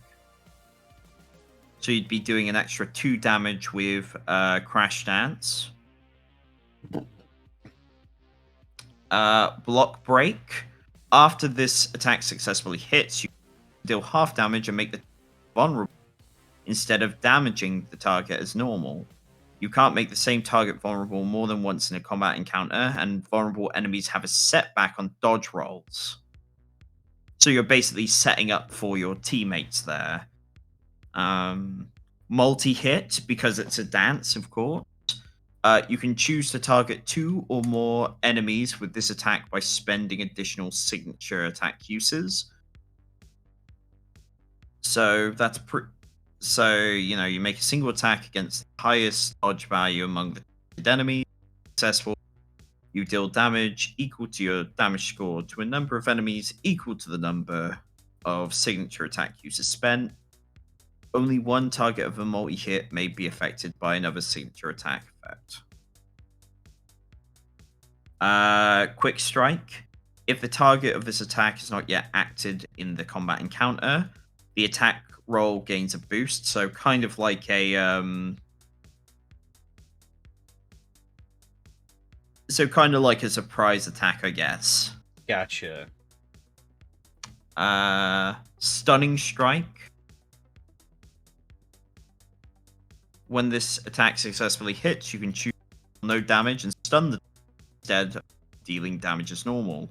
So you'd be doing an extra 2 damage with Crash Dance. Block Break. After this attack successfully hits, you deal half damage and make the vulnerable instead of damaging the target as normal. You can't make the same target vulnerable more than once in a combat encounter, and vulnerable enemies have a setback on dodge rolls. So you're basically setting up for your teammates there. Multi-hit, because it's a dance, of course. You can choose to target 2 or more enemies with this attack by spending additional signature attack uses. So that's so, you know, you make a single attack against the highest dodge value among the enemies. Successful, you deal damage equal to your damage score to a number of enemies equal to the number of signature attack uses spent. Only one target of a multi-hit may be affected by another signature attack effect. Quick Strike. If the target of this attack is not yet acted in the combat encounter, the attack roll gains a boost. So kind of like a surprise attack, I guess.
Gotcha.
Stunning Strike. When this attack successfully hits, you can choose no damage and stun the instead of dealing damage as normal.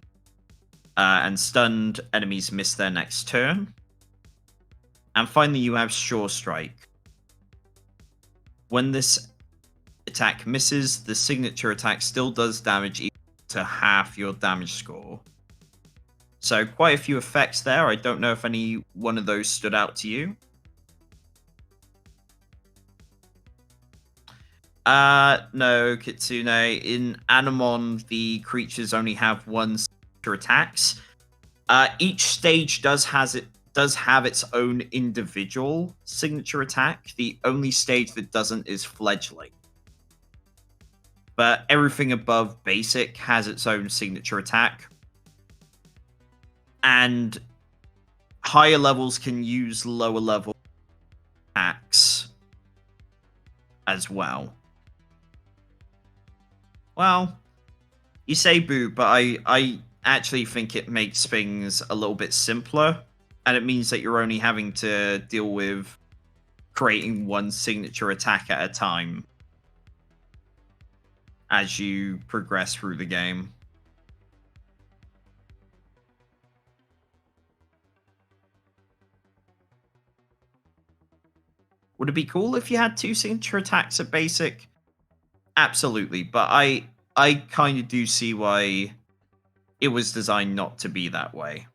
And stunned enemies miss their next turn. And finally, you have Sure Strike. When this attack misses, the signature attack still does damage equal to half your damage score. So quite a few effects there. I don't know if any one of those stood out to you. No, Kitsune. In Animon, the creatures only have one signature attacks. Each stage does have its own individual signature attack. The only stage that doesn't is Fledgling. But everything above basic has its own signature attack. And higher levels can use lower level attacks as well. Well, you say boo, but I actually think it makes things a little bit simpler. And it means that you're only having to deal with creating one signature attack at a time as you progress through the game. Would it be cool if you had 2 signature attacks at basic? Absolutely, but I kind of do see why it was designed not to be that way.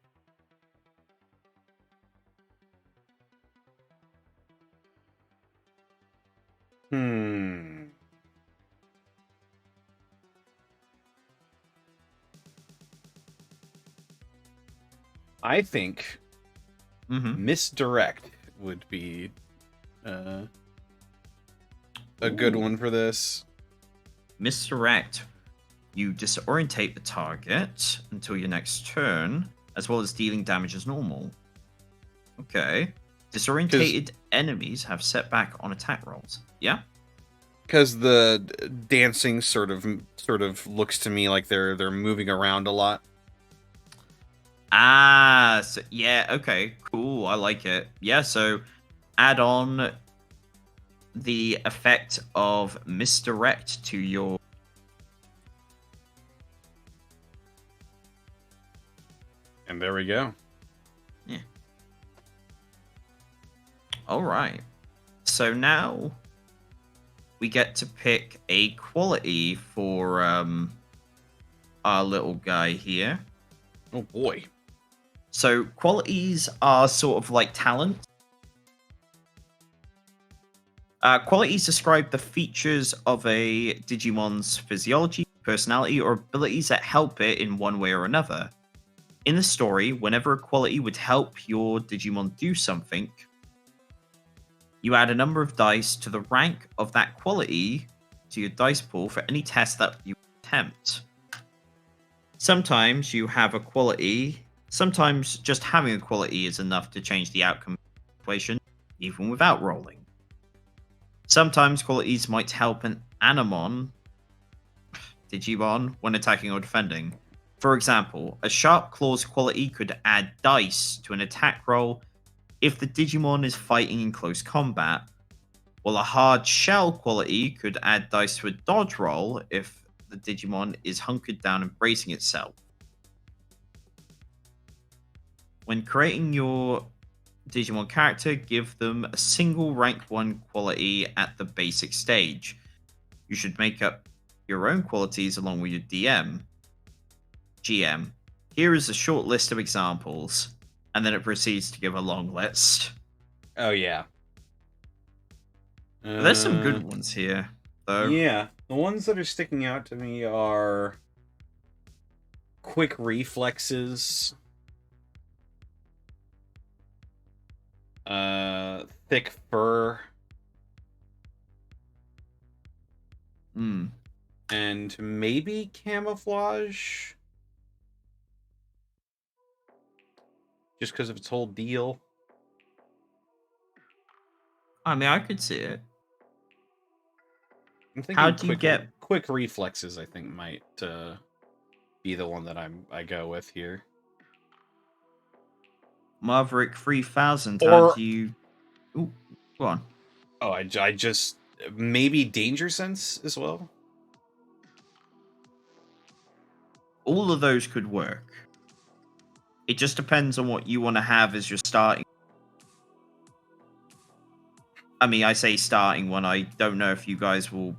I think
Mm-hmm.
misdirect would be a good
Ooh.
one for this.
Misdirect. You disorientate the target until your next turn, as well as dealing damage as normal. Okay. Disorientated enemies have setback on attack rolls. Yeah?
Because the dancing sort of looks to me like they're moving around a lot.
Ah, so, yeah, okay, cool, I like it. Yeah, so add on the effect of misdirect to your...
And there we go.
Yeah. Alright. So now we get to pick a quality for our little guy here.
Oh boy.
So qualities are sort of like talent. Qualities describe the features of a Digimon's physiology, personality, or abilities that help it in one way or another. In the story, whenever a quality would help your Digimon do something, you add a number of dice to the rank of that quality to your dice pool for any test that you attempt. Sometimes you have a quality. Sometimes just having a quality is enough to change the outcome of the situation, even without rolling. Sometimes qualities might help an Animon Digimon when attacking or defending. For example, a Sharp Claws quality could add dice to an attack roll if the Digimon is fighting in close combat, while a Hard Shell quality could add dice to a dodge roll if the Digimon is hunkered down and bracing itself. When creating your Digimon character, give them a single rank 1 quality at the basic stage. You should make up your own qualities along with your GM. Here is a short list of examples, and then it proceeds to give a long list.
Oh yeah.
There's some good ones here, though.
Yeah, the ones that are sticking out to me are quick reflexes, thick fur, and maybe camouflage, just because of its whole deal.
I mean, I could see it.
I'm thinking
How do you get...
quick reflexes? I think might be the one that I go with here.
Maverick 3000,
Or...
how do you... Ooh, go on.
Oh, I just... Maybe Danger Sense as well?
All of those could work. It just depends on what you want to have as your starting... I mean, I say starting one. I don't know if you guys will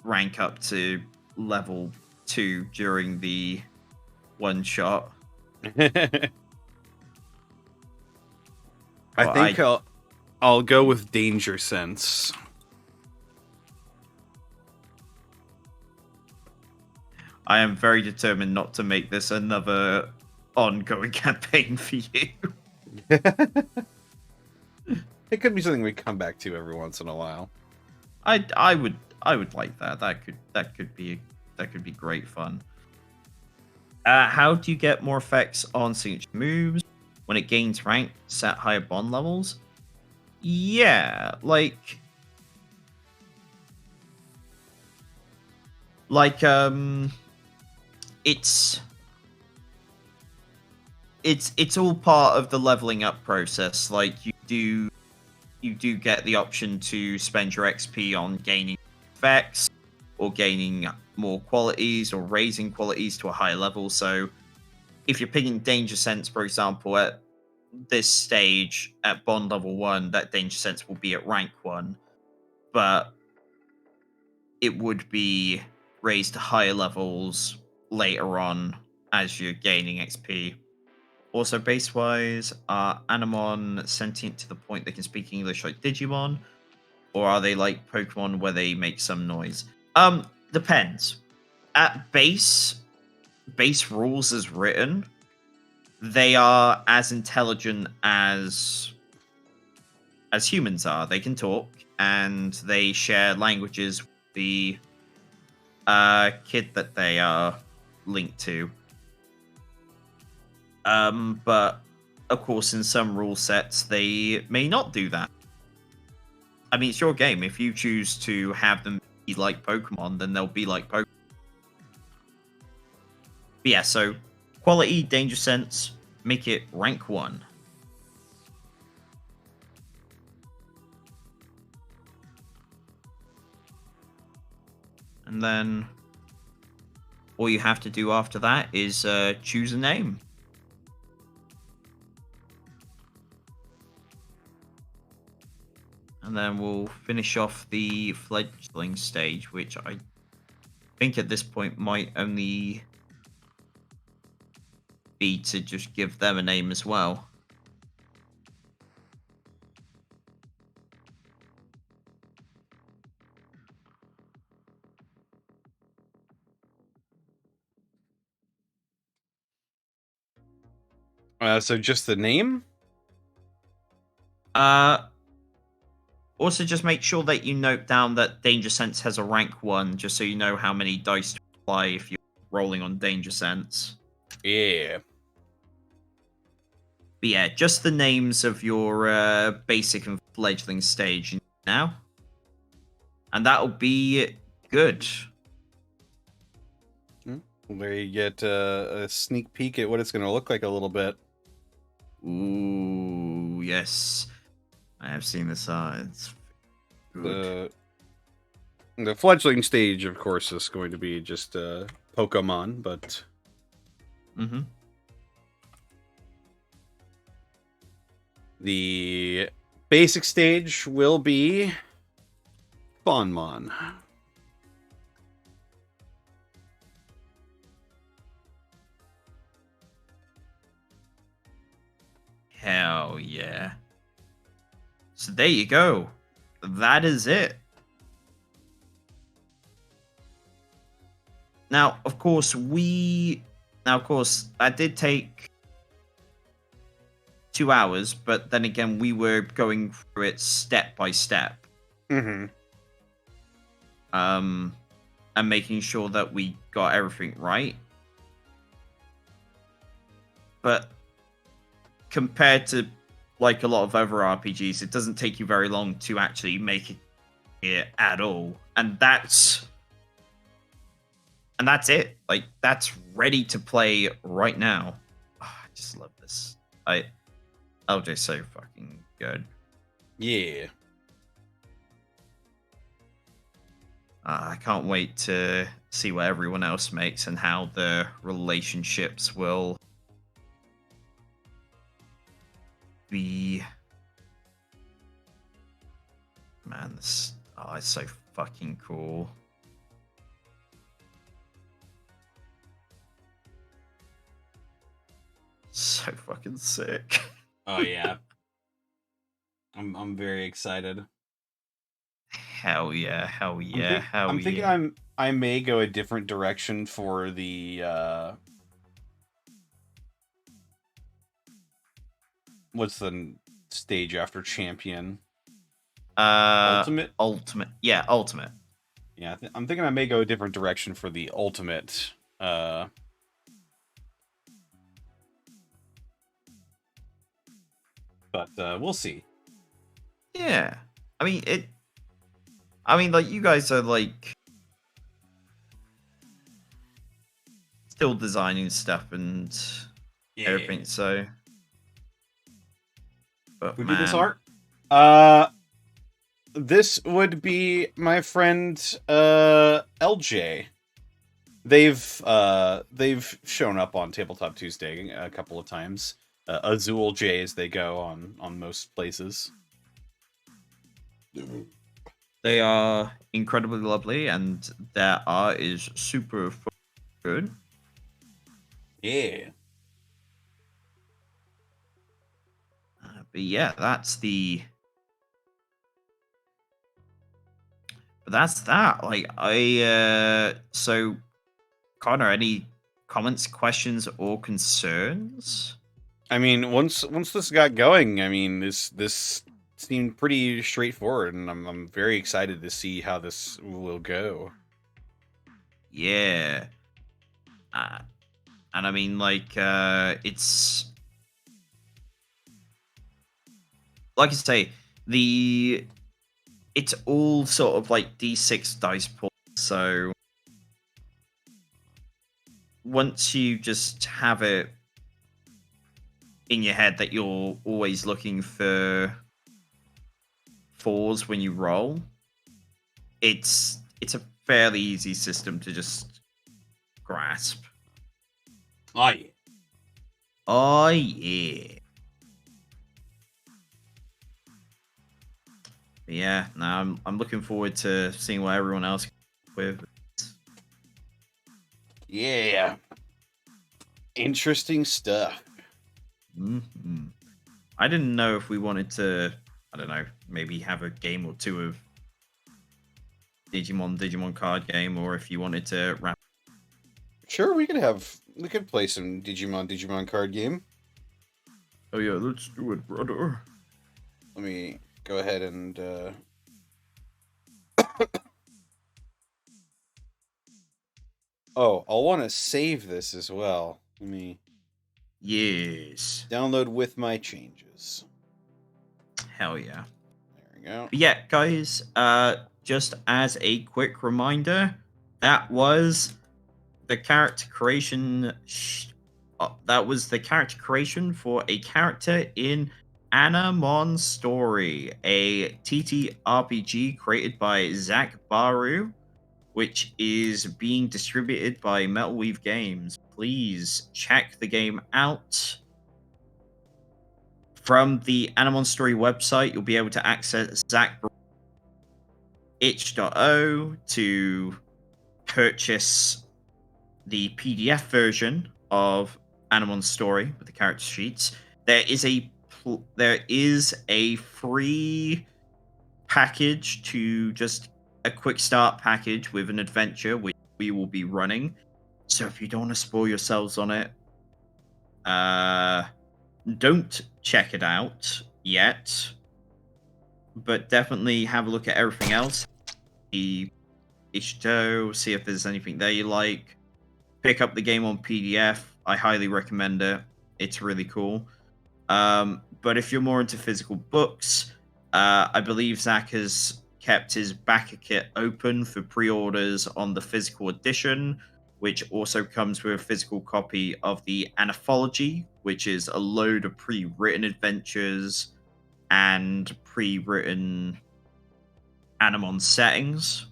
rank up to level 2 during the one shot.
I think I'll go with Danger Sense.
I am very determined not to make this another ongoing campaign for you.
It could be something we come back to every once in a while.
I would like that. That could be great fun. How do you get more effects on signature moves when it gains rank? Set higher bond levels. Yeah, it's all part of the leveling up process. Like, you do you do get the option to spend your XP on gaining effects or gaining more qualities or raising qualities to a higher level. So if you're picking Danger Sense, for example, at this stage at Bond level 1, that Danger Sense will be at rank 1, but it would be raised to higher levels later on as you're gaining XP. Also, base-wise, are Animon sentient to the point they can speak English like Digimon? Or are they like Pokemon where they make some noise? Depends. At base rules as written, they are as intelligent as humans are. They can talk, and they share languages with the kid that they are linked to. But of course, in some rule sets, they may not do that. I mean, it's your game. If you choose to have them be like Pokemon, then they'll be like Pokemon. But yeah, so quality, danger sense, make it rank 1. And then all you have to do after that is choose a name. And then we'll finish off the fledgling stage, which I think at this point might only be to just give them a name as well.
So just the name?
Also, just make sure that you note down that Danger Sense has a rank 1, just so you know how many dice to apply if you're rolling on Danger Sense.
Yeah.
But yeah, just the names of your basic and fledgling stage now. And that'll be good.
There you get a sneak peek at what it's going to look like a little bit.
Ooh, yes. I have seen the sides. Good.
The fledgling stage, of course, is going to be just Pokemon, but...
Mm-hmm.
The basic stage will be Bonmon.
Hell yeah. So there you go. That is it. Now, of course, that did take 2 hours, but then again, we were going through it step by step.
Mm-hmm.
And making sure that we got everything right. But compared to like a lot of other RPGs, it doesn't take you very long to actually make it at all. And that's it. Like, that's ready to play right now. Oh, I just love this. LJ's so fucking good.
Yeah.
I can't wait to see what everyone else makes and how the relationships will be. Man, this it's so fucking cool. So fucking sick.
Oh yeah. I'm very excited.
Hell yeah, hell yeah, hell
I'm thinking
yeah.
I may go a different direction for the what's the stage after champion? Ultimate?
Ultimate. Yeah, ultimate.
Yeah, I'm thinking I may go a different direction for the ultimate. But we'll see.
Yeah. I mean, like, you guys are, like, still designing stuff and everything, so... But,
Who
man,
did this art? This would be my friend LJ. They've shown up on Tabletop Tuesday a couple of times. Azul J as they go on most places.
They are incredibly lovely, and their art is super good.
Yeah.
But yeah, that's the. But that's that. Like so Connor, any comments, questions, or concerns?
I mean, once this got going, I mean, this seemed pretty straightforward, and I'm very excited to see how this will go.
Yeah. Uh, and I mean, like, it's like I say, it's all sort of like D6 dice pool. So once you just have it in your head that you're always looking for fours when you roll, it's a fairly easy system to just grasp.
Oh yeah.
Oh yeah. Yeah, no, I'm looking forward to seeing what everyone else with.
Yeah. Interesting stuff.
Mm-hmm. I didn't know if we wanted to, I don't know, maybe have a game or two of Digimon card game, or if you wanted to wrap.
Sure, we could play some Digimon card game.
Oh yeah, let's do it, brother.
Let me go ahead and oh, I'll want to save this as well. Let me
Yes.
download with my changes.
Hell yeah.
There we go.
But yeah, guys, just as a quick reminder, that was the character creation. That was the character creation for a character in Animon Story, a TTRPG created by Zach Baru, which is being distributed by Metal Weave Games. Please check the game out. From the Animon Story website, you'll be able to access Zach itch.io to purchase the PDF version of Animon's Story with the character sheets. There is a free package to just a quick start package with an adventure which we will be running. So if you don't want to spoil yourselves on it, don't check it out yet. But definitely have a look at everything else. The Ishito, see if there's anything there you like. Pick up the game on PDF. I highly recommend it. It's really cool. But if you're more into physical books, I believe Zach has kept his backer kit open for pre-orders on the physical edition, which also comes with a physical copy of the Anthology, which is a load of pre-written adventures and pre-written Animon settings.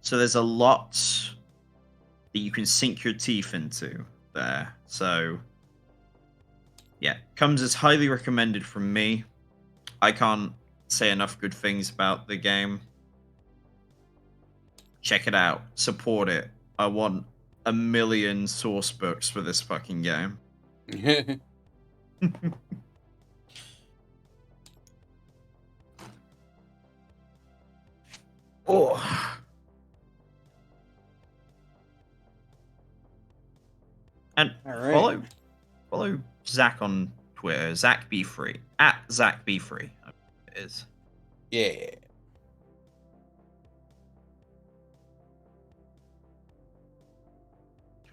So there's a lot that you can sink your teeth into there. So yeah, comes as highly recommended from me. I can't say enough good things about the game. Check it out. Support it. I want 1,000,000 source books for this fucking game. Oh. And
All right.
follow Zach on Twitter. Zach Be Free at Zach Be Free. It is.
Yeah.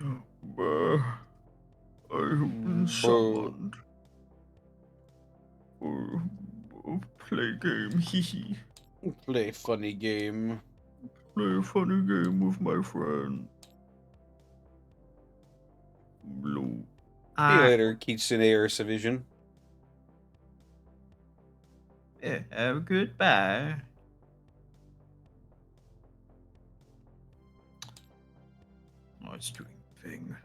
I have been summoned. Play game, hee.
Play funny game.
Play a funny game with my friend. Blue.
See you later, Kitsune or Division.
Yeah. Goodbye. Oh, it's doing a thing.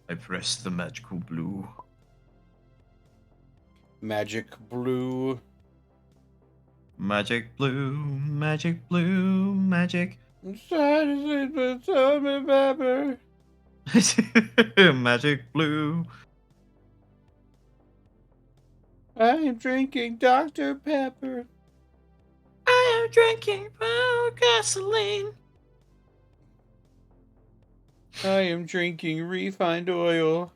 I press the magical blue.
Magic blue.
Magic blue, magic blue, magic.
Pepper.
Magic blue.
I am drinking Dr. Pepper.
I am drinking gasoline.
I am drinking refined oil.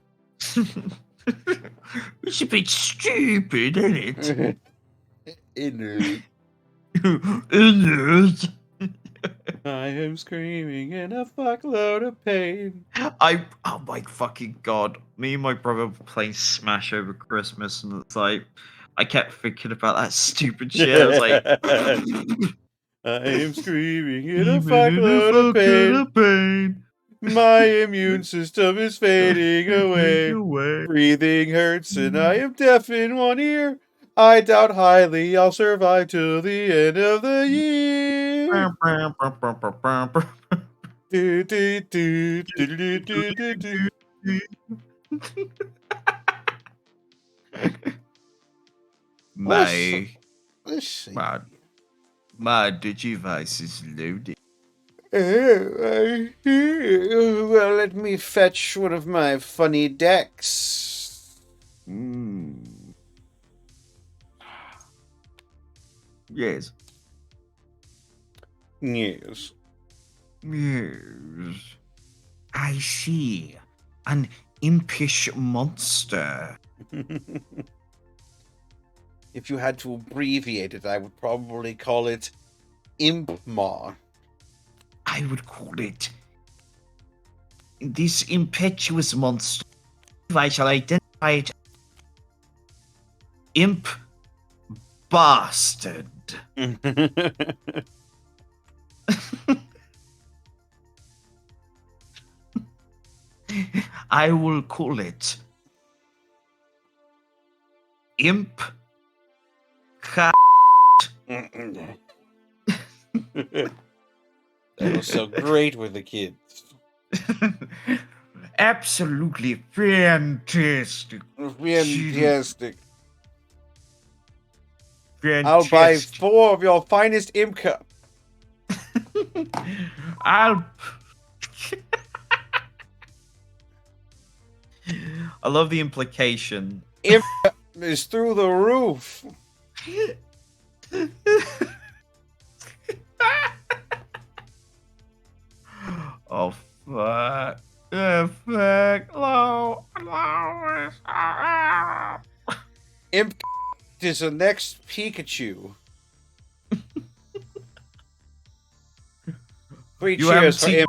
It's a bit stupid, isn't it?
Inert.
Inert.
I am screaming in a fuckload of pain.
Oh my fucking god. Me and my brother were playing Smash over Christmas, and it's like, I kept thinking about that stupid shit. I was like,
I am screaming in a fuckload of pain. My immune system is fading away. Breathing hurts and I am deaf in one ear. I doubt highly I'll survive till the end of the year. Do, do, do, do, do, do, do, do. Let's see.
My Digivice is loaded.
Well, let me fetch one of my funny decks.
Yes.
Yes.
Yes. I see. An impish monster.
If you had to abbreviate it, I would probably call it Impmaw.
I would call it this impetuous monster. I shall identify it. Imp bastard. I will call it Imp Cat.
That was so great with the kids.
Absolutely fantastic.
Fantastic.
Fantastic.
I'll buy 4 of your finest Imp Cup.
I love the implication.
Imp is through the roof.
Oh fuck! Fuck! Low.
Imp is the next Pikachu. 3 cheers for Imp.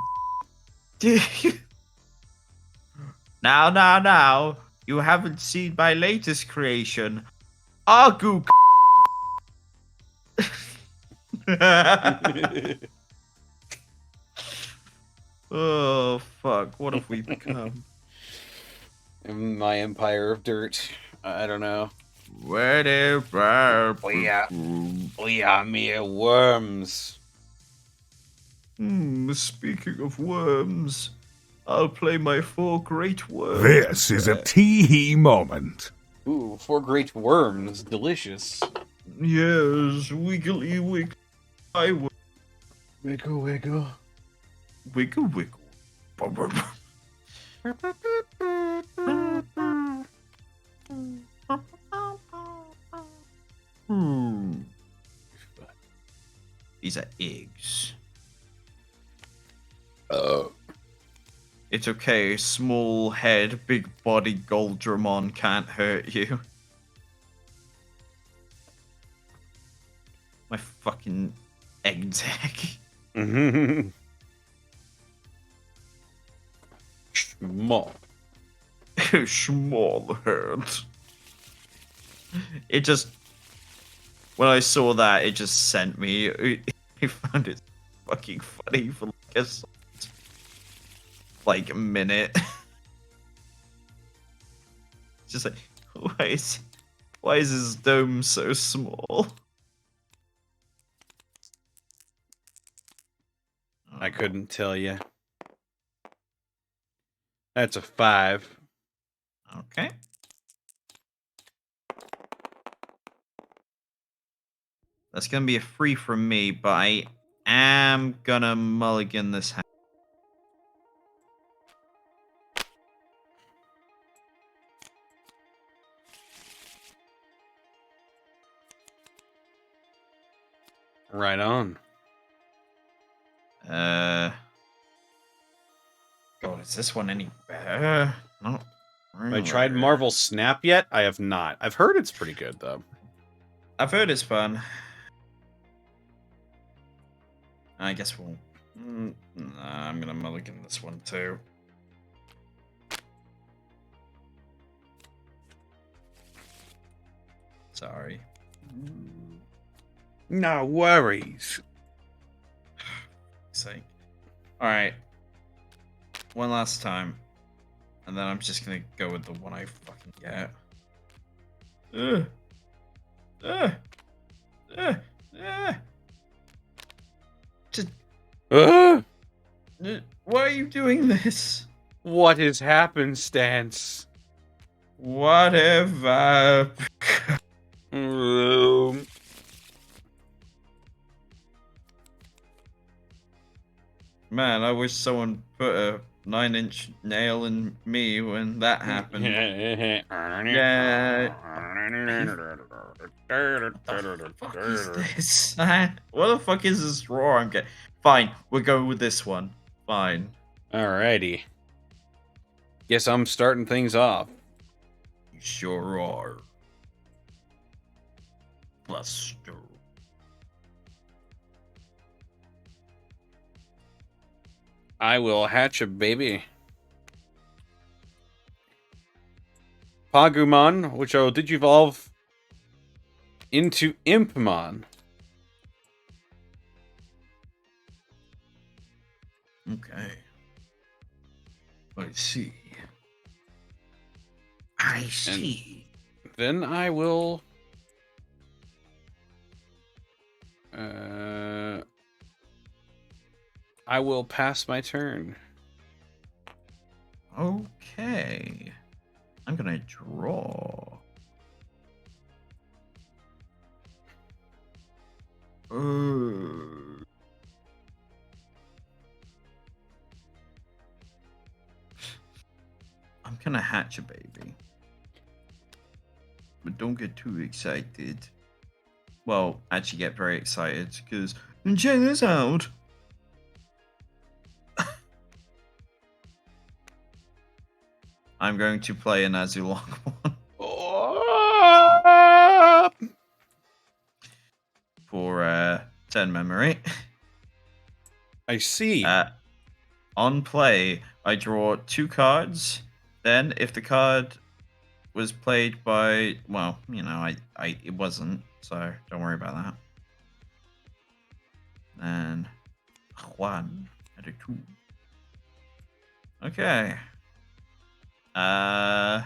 Now. You haven't seen my latest creation, Agu. Oh fuck! What have we become?
My empire of dirt. I don't know.
Whatever.
We are mere worms.
Speaking of worms, I'll play my 4 great worms.
This is a tee-hee moment.
Ooh, 4 great worms. Delicious.
Yes, wiggly wiggle. I will.
Wiggle, wiggle.
Wiggle, wiggle. These are eggs. It's okay, small head, big body Goldramon can't hurt you. My fucking egg deck.
Small.
Small head. It just... When I saw that, it just sent me. I found it fucking funny for like a minute. Just like, Why is his dome so small?
I couldn't tell you. That's a 5.
Okay. That's gonna be a 3 from me, but I am gonna mulligan this hand.
Right on.
God, is this one any better? Not
Have
really.
I tried Marvel Snap yet? I have not. I've heard it's pretty good, though.
I've heard it's fun. I guess we'll. Nah, I'm gonna mulligan this one too. Sorry.
No worries.
Sake. All right. One last time, and then I'm just gonna go with the one I fucking get. Ugh. Ugh. Ugh. Ugh. Just. Why are you doing this?
What is happenstance?
Whatever. Man, I wish someone put a 9-inch nail in me when that happened. Yeah. What the fuck is this? What the fuck is this roar I'm getting? Fine, we'll go with this one. Fine.
Alrighty. Guess I'm starting things off.
You sure are. Buster.
I will hatch a baby. Pagumon, which I will digivolve into Impmon.
Okay. I see. I see.
Then I will... I will pass my turn.
Okay. I'm gonna draw. I'm gonna hatch a baby. But don't get too excited. Well, actually get very excited, because check this out. I'm going to play an Azulong for 10 memory.
I see.
On play, I draw 2 cards. Then, if the card was played by, well, you know, it wasn't, so don't worry about that. And Juan at a 2. Okay. And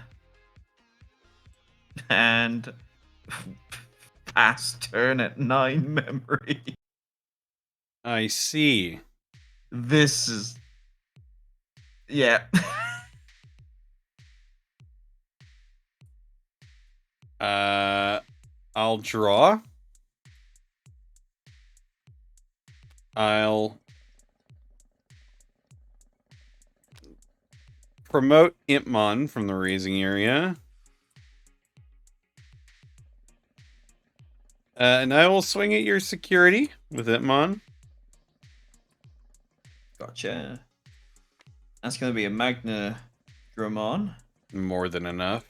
pass turn at 9 memory.
I see.
This is, yeah.
I'll draw. I'll promote Impmon from the raising area. And I will swing at your security with Impmon.
Gotcha. That's going to be a Magna Dramon.
More than enough.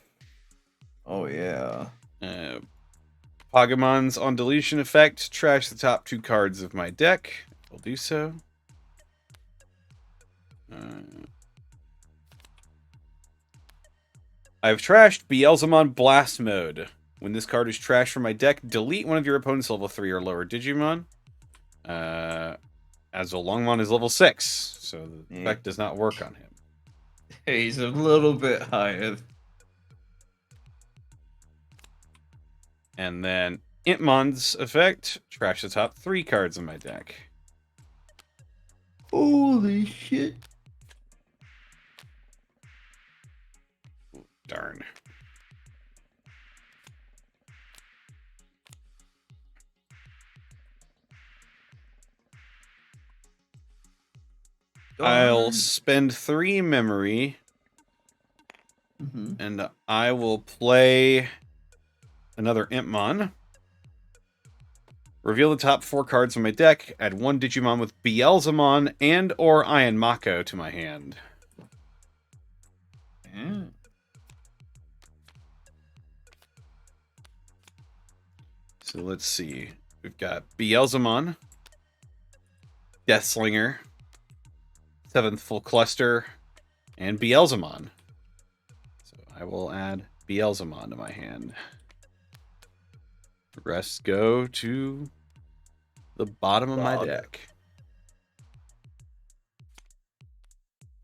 Oh, yeah.
Pogamon's on deletion effect. Trash the top 2 cards of my deck. I'll do so. I've trashed Beelzemon Blast Mode. When this card is trashed from my deck, delete one of your opponent's level 3 or lower Digimon. Azulongmon is level 6, so the effect does not work on him.
He's a little bit higher.
And then Intmon's effect, trash the top 3 cards in my deck.
Holy shit.
Darn. I'll spend 3 memory, and I will play another Impmon. Reveal the top 4 cards in my deck, add 1 Digimon with Beelzemon and or Iron Mako to my hand.
Yeah.
So let's see. We've got Beelzemon, Deathslinger, 7th Full Cluster, and Beelzemon. So I will add Beelzemon to my hand. The rest go to the bottom of my deck.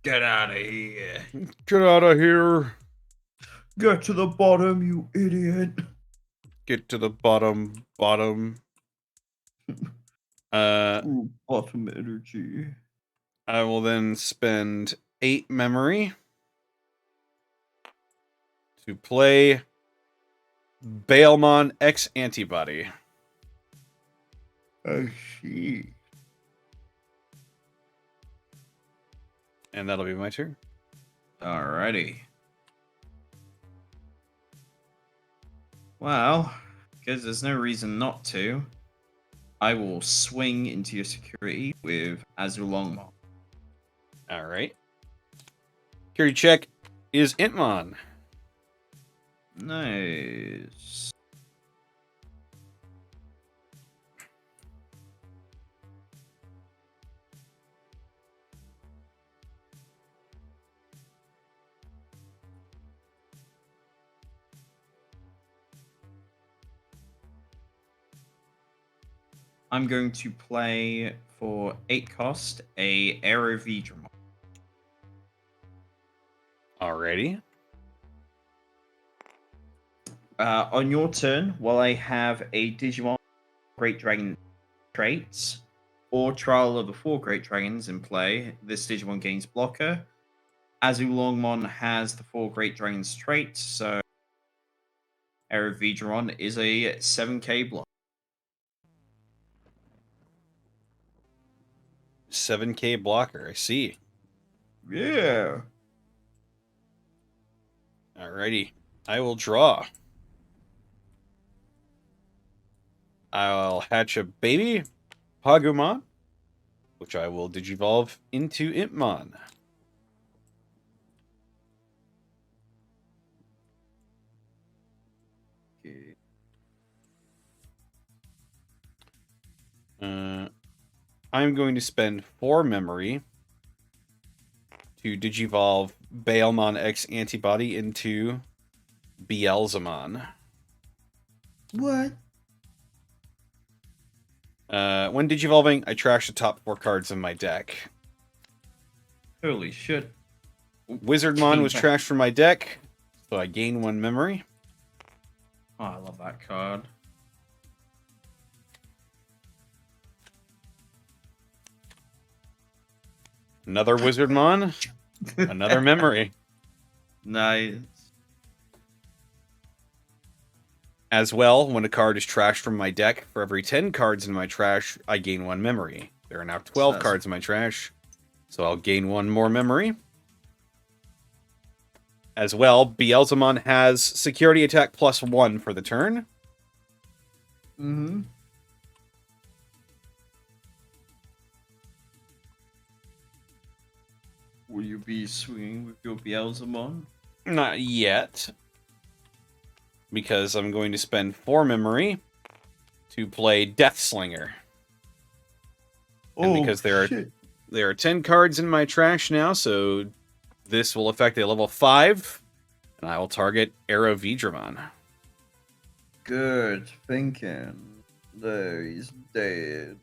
Get out of here.
Get out of here.
Get to the bottom, you idiot.
Get to the bottom.
Ooh, bottom energy.
I will then spend 8 memory to play Baelmon X Antibody.
Oh, shit.
And that'll be my turn.
Alrighty. Well, because there's no reason not to, I will swing into your security with Azulongmon.
Alright. Security check is Intmon.
Nice. I'm going to play for 8 cost a Aerovedramon.
Alrighty.
On your turn, while I have a Digimon Great Dragon traits or Trial of the 4 Great Dragons in play, this Digimon gains blocker. Azulongmon has the 4 Great Dragons traits, so Aerovedramon is a 7k block.
7k blocker, I see.
Yeah.
Alrighty. I will draw. I'll hatch a baby Pagumon, which I will digivolve into Impmon.
Okay.
I'm going to spend 4 memory to digivolve Baelmon X Antibody into Beelzemon.
What?
When digivolving, I trash the top 4 cards in my deck.
Holy shit.
Wizardmon was trashed from my deck, so I gain 1 memory.
Oh, I love that card.
Another Wizardmon, another memory.
Nice.
As well, when a card is trashed from my deck, for every 10 cards in my trash, I gain 1 memory. There are now 12 cards in my trash, so I'll gain 1 more memory. As well, Beelzemon has security attack +1 for the turn.
Mm-hmm. Will you be swinging with your Beelzemon?
Not yet. Because I'm going to spend 4 memory to play Deathslinger. And because there are 10 cards in my trash now, so this will affect a level 5, and I will target Aerovedramon.
Good thinking. No, he's dead.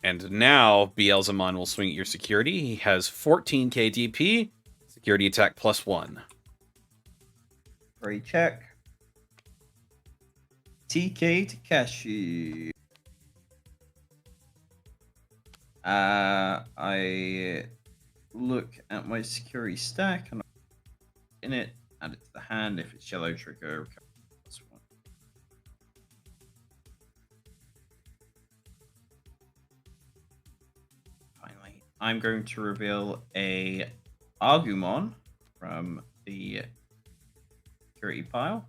And now Beelzemon will swing at your security. He has 14k DP, security attack +1.
Great check. TK Takashi. I look at my security stack and in it, add it to the hand. If it's yellow, trigger. +1. Finally, I'm going to reveal a Argumon from the security pile.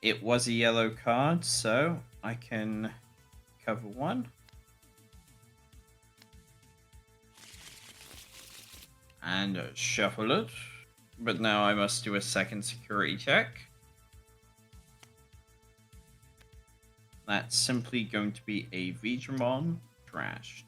It was a yellow card, so I can cover one. And shuffle it. But now I must do a second security check. That's simply going to be a Vidramon trashed.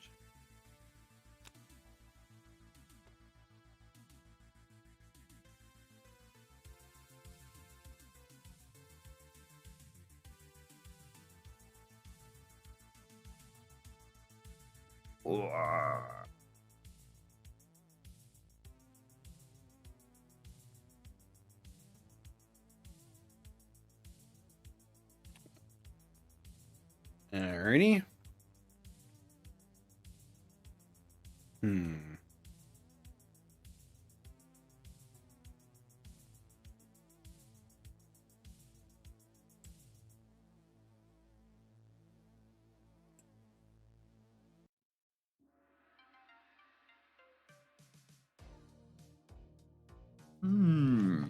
Alrighty. Hmm.
Hmm.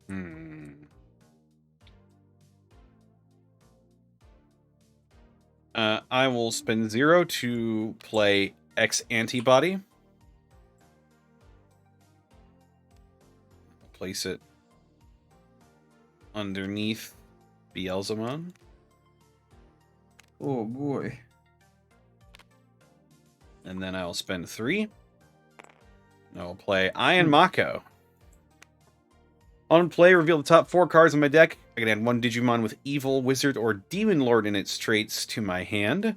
Hmm. I will spend 0 to play X Antibody. Place it underneath Beelzemon.
Oh boy.
And then I'll spend 3. I will play Iron Mako. On play, reveal the top 4 cards in my deck. I can add 1 Digimon with Evil, Wizard, or Demon Lord in its traits to my hand.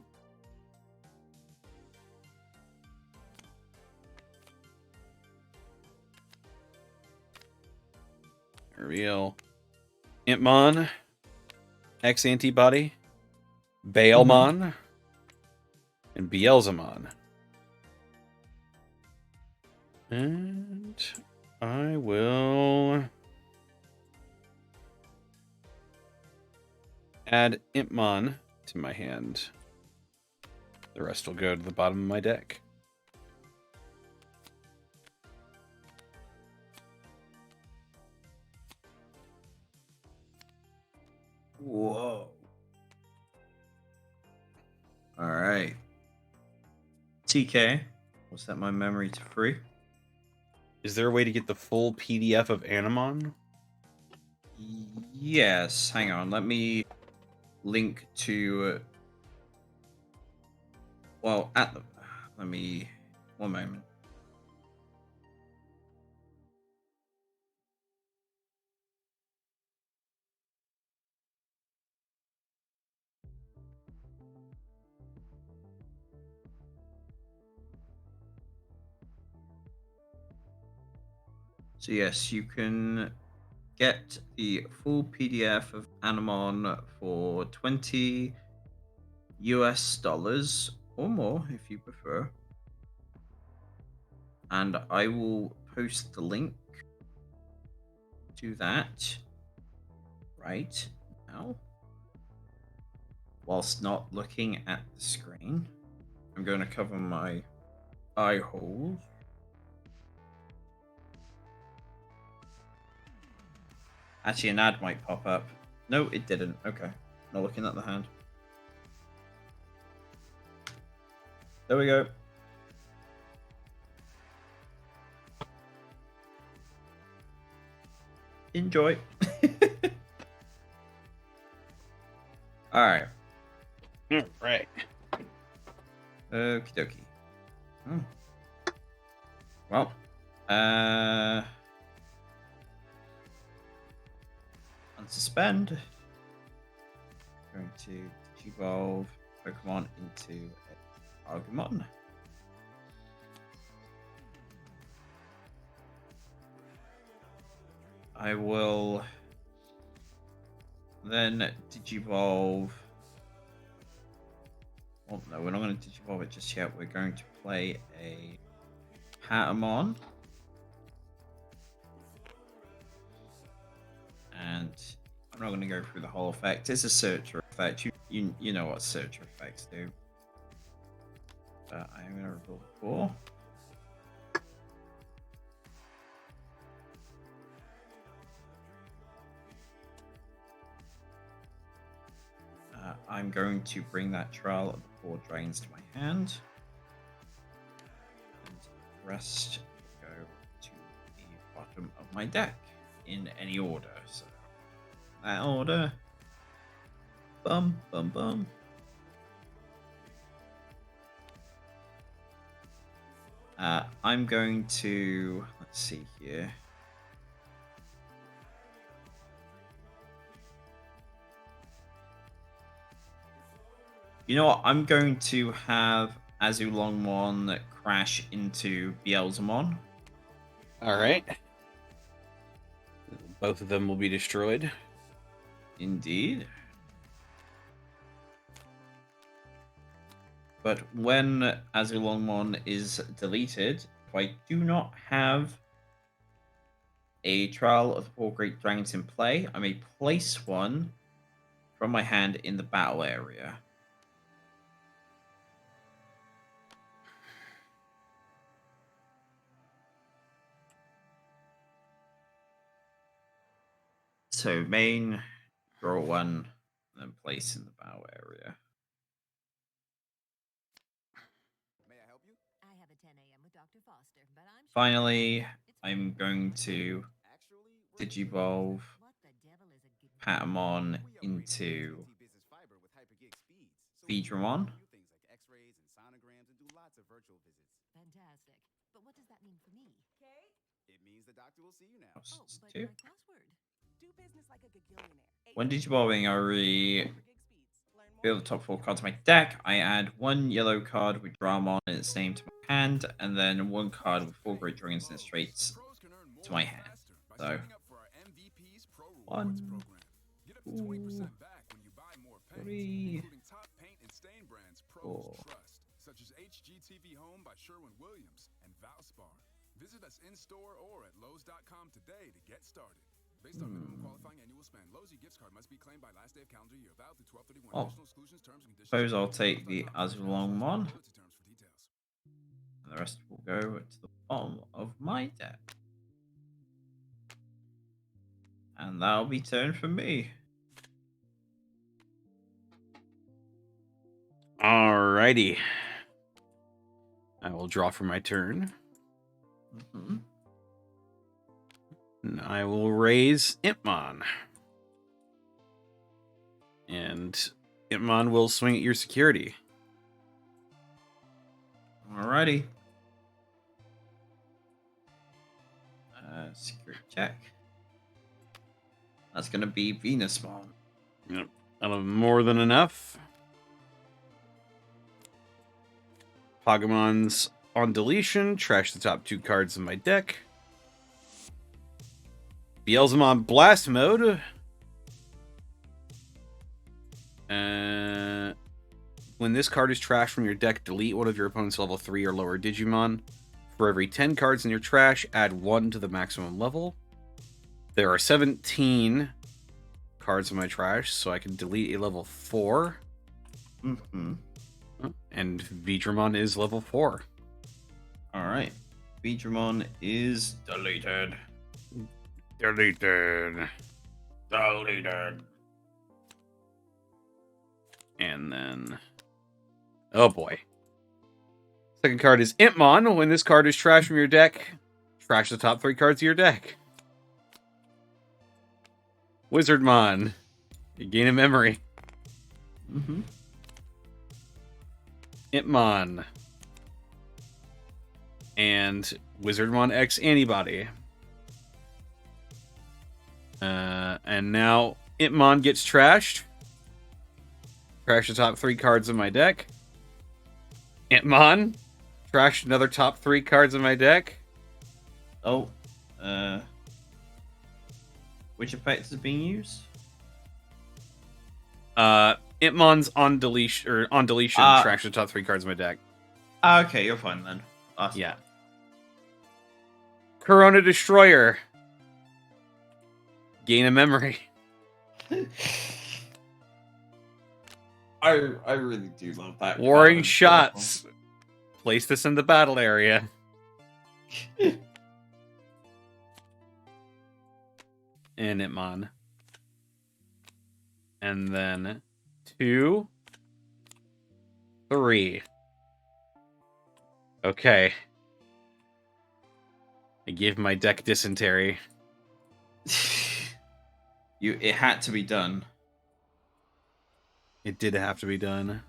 Reveal Impmon, X Antibody, Baelmon, and Beelzemon. And I will add Impmon to my hand. The rest will go to the bottom of my deck.
Whoa. All right. TK, we'll set my memory to 3.
Is there a way to get the full PDF of Animon?
Yes, hang on. Let me link to. Well, at the. Let me. One moment. So, yes, you can get the full PDF of Animon for $20 US or more if you prefer. And I will post the link to that right now. Whilst not looking at the screen, I'm going to cover my eye holes. Actually, an ad might pop up. No, it didn't. Okay. Not looking at the hand. There we go. Enjoy. All right.
Right.
Okie dokie. Well, Suspend. Going to evolve Pokemon into Agumon. I will then Digivolve. Oh no, we're not going to Digivolve it just yet. We're going to play a Patamon. And I'm not going to go through the whole effect. It's a searcher effect. You know what searcher effects do. But I'm going to reveal 4. I'm going to bring that Trial of the 4 Drains to my hand. And the rest will go to the bottom of my deck in any order. So that order. Bum, bum, bum. I'm going to, let's see here. You know what? I'm going to have Azulongmon crash into Beelzemon.
All right. Both of them will be destroyed.
Indeed. But when Azulongmon is deleted, if I do not have a Trial of the 4 Great Dragons in play, I may place one from my hand in the battle area. So main, draw one, and then place in the battle area.
May I help you?
I have a 10 a.m. with Dr. Foster, but I'm sure
Finally,
it's
I'm going to
Actually,
Digivolve
what the devil is a good
Patamon
we upgrade
into
AT&T business fiber with hypergig speeds. So we can
Beedramon.
do things like x-rays and sonograms and do lots of virtual visits.
fantastic. But what does that mean for me?
It means the doctor will see you now.
Oh, but
Two.
my password.
Do business like a gagillionaire.
When Digivolving, I reveal the top 4 cards of my deck. I add 1 yellow card with Dramon in its name to my hand, and then 1 card with 4 Great Dragons in its traits
Pros can earn
to
more
my
and
hand.
faster by
So,
signing up for our MVP's Pro Rewards
1,
program. Get up to 20% back when you buy more paints,
3,
including top paint and stain brands pros
4.
trust, such as HGTV Home by Sherwin-Williams and Valspar. Visit us in-store or at Lowe's.com today to get started. Based on minimum qualifying annual spend, Lowe's gift card must be claimed by last day of calendar year. Valid through 12/31.
Oh.
Additional exclusions, terms, and conditions.
Suppose I'll take the
Lowe's.com/Loyalty
Azulongmon,
terms for details.
and the rest will go to the bottom of my deck. And that'll be turn for me.
Alrighty. I will draw for my turn.
Mhm.
And I will raise Impmon. And Impmon will swing at your security.
Alrighty. Secret check. That's going to be Venusmon.
Yep. That'll be more than enough. Pokemon's on deletion. Trash the top 2 cards in my deck. Beelzemon Blast Mode. When this card is trashed from your deck, delete one of your opponent's level 3 or lower Digimon. For every 10 cards in your trash, add 1 to the maximum level. There are 17 cards in my trash, so I can delete a level 4.
Mm-hmm.
And Beedramon is level 4.
Alright. Beedramon is deleted.
Deleted.
Deleted.
And then... oh boy. Second card is Impmon. When this card is trashed from your deck, trash the top 3 cards of your deck. Wizardmon. You gain a memory.
Mm-hmm.
Impmon. And Wizardmon X Antibody. And now Itmon gets trashed. Trash the top 3 cards of my deck. Itmon. Trash another top 3 cards of my deck.
Oh. Which effect is being used?
Itmon's on deletion trash the top 3 cards of my deck.
Okay, you're fine then. That's
Yeah. Corona Destroyer. Gain a memory.
I really do love that.
Warring
card.
shots. Place this in the battle area. And Itmon. And then 2, 3. Okay. I gave my deck dysentery.
It had to be done.
It did have to be done.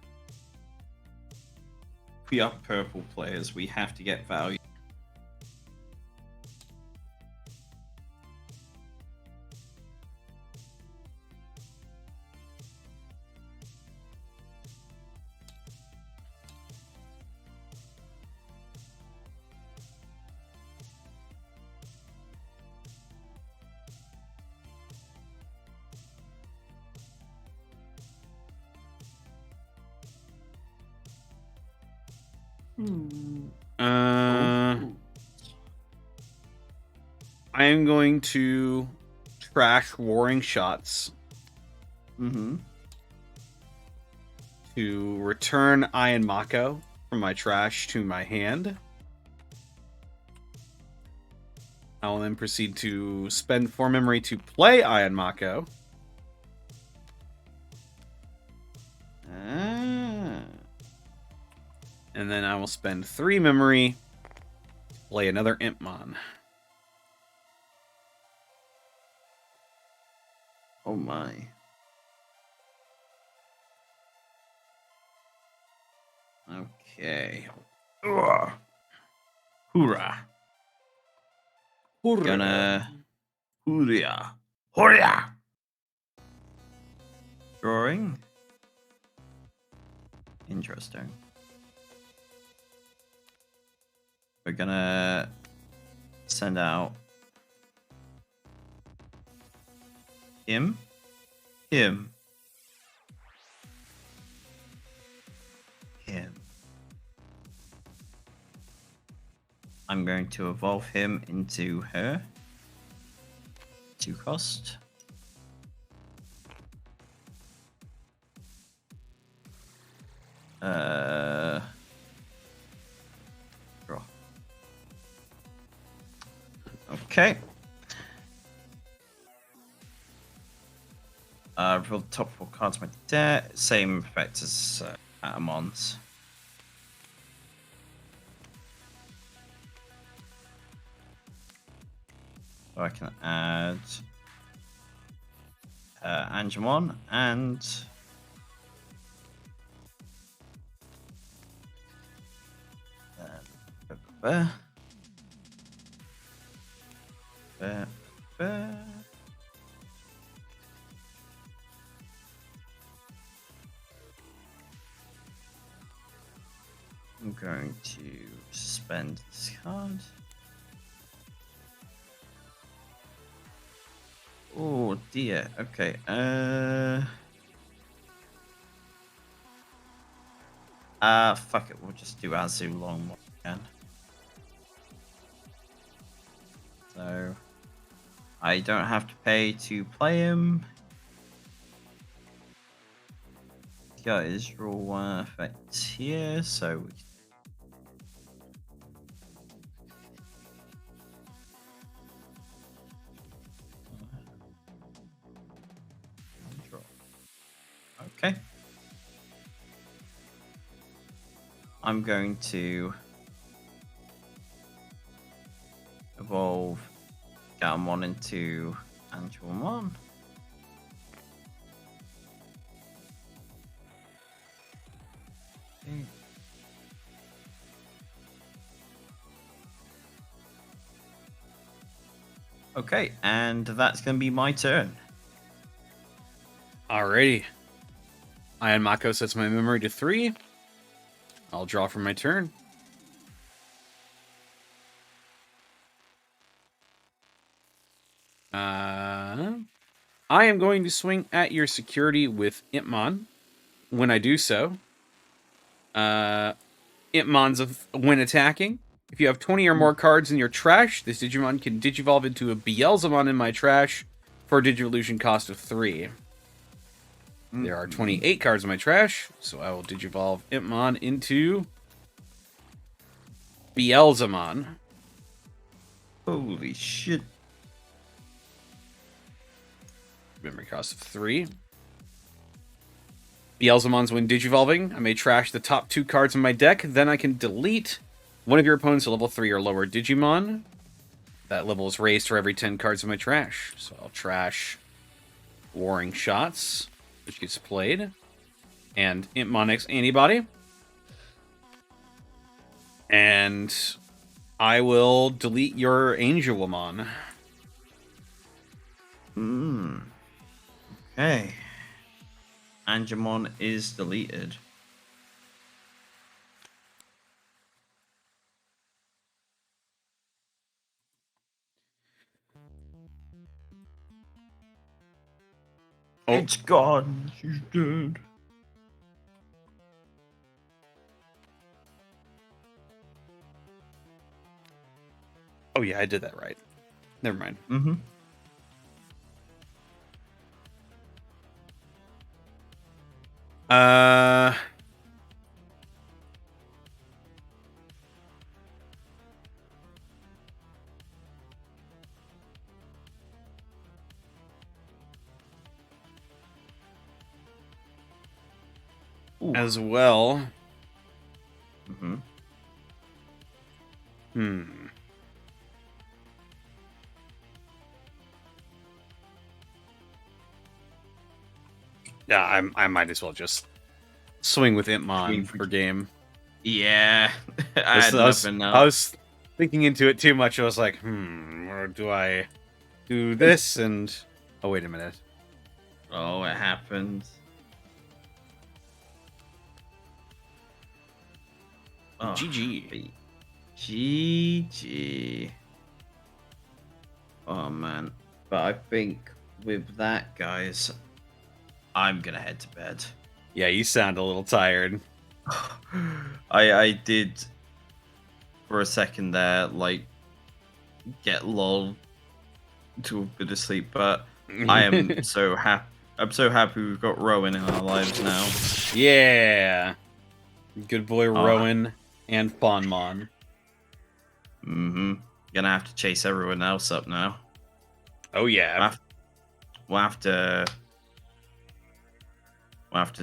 We are purple players. We have to get value.
I am going to trash Warring Shots to return Iron Mako from my trash to my hand. I will then proceed to spend 4 memory to play Iron Mako. And then I will spend 3 memory to play another Impmon.
Oh my. Okay. Ugh. Hoorah. Gonna... Hoorah. Hoorah! Drawing. Interesting. We're gonna send out him. I'm going to evolve him into her. 2 cost. Draw. Okay. Reveal the top 4 cards of my deck. Same effect as Animon's. So I can add Animon and I'm going to suspend this card. Oh dear. Okay. Fuck it. We'll just do Azu long again. So I don't have to pay to play him. He's got his draw 1 effect here, so we draw. Okay. I'm going to evolve Animon into Animon. Okay. Okay, and that's going to be my turn.
Alrighty. Ion Mako sets my memory to 3. I'll draw for my turn. I am going to swing at your security with Impmon. When I do so, Impmon's when attacking. If you have 20 or more cards in your trash, this Digimon can Digivolve into a Beelzemon in my trash for a Digivolution cost of 3. There are 28 cards in my trash, so I will Digivolve Impmon into Beelzemon.
Holy shit.
Memory cost of 3. Beelzemon's when Digivolving, I may trash the top 2 cards in my deck, then I can delete one of your opponent's level 3 or lower Digimon. That level is raised for every 10 cards in my trash. So I'll trash Warring Shots, which gets played, and Impmon X Antibody. And I will delete your Angelomon.
Okay. Angemon is deleted.
Oh.
It's gone. She's dead.
Oh yeah, I did that right. Never mind.
Mm-hmm.
As well.
Mm-hmm.
Yeah, I might as well just swing with Impmon for game.
Yeah. I had
I was,
nothing
I
else.
was thinking into it too much. I was like, or do I do this? And oh, wait a minute.
Oh, it happens. Oh,
GG.
GG. Oh man. But I think with that, guys, I'm gonna head to bed.
Yeah, you sound a little tired.
I did for a second there, like, get lulled to a bit of sleep, but I am so happy. I'm so happy we've got Rowan in our lives now.
Yeah. Good boy Rowan and Fawnmon.
Mm-hmm. Gonna have to chase everyone else up now.
Oh yeah.
We'll have to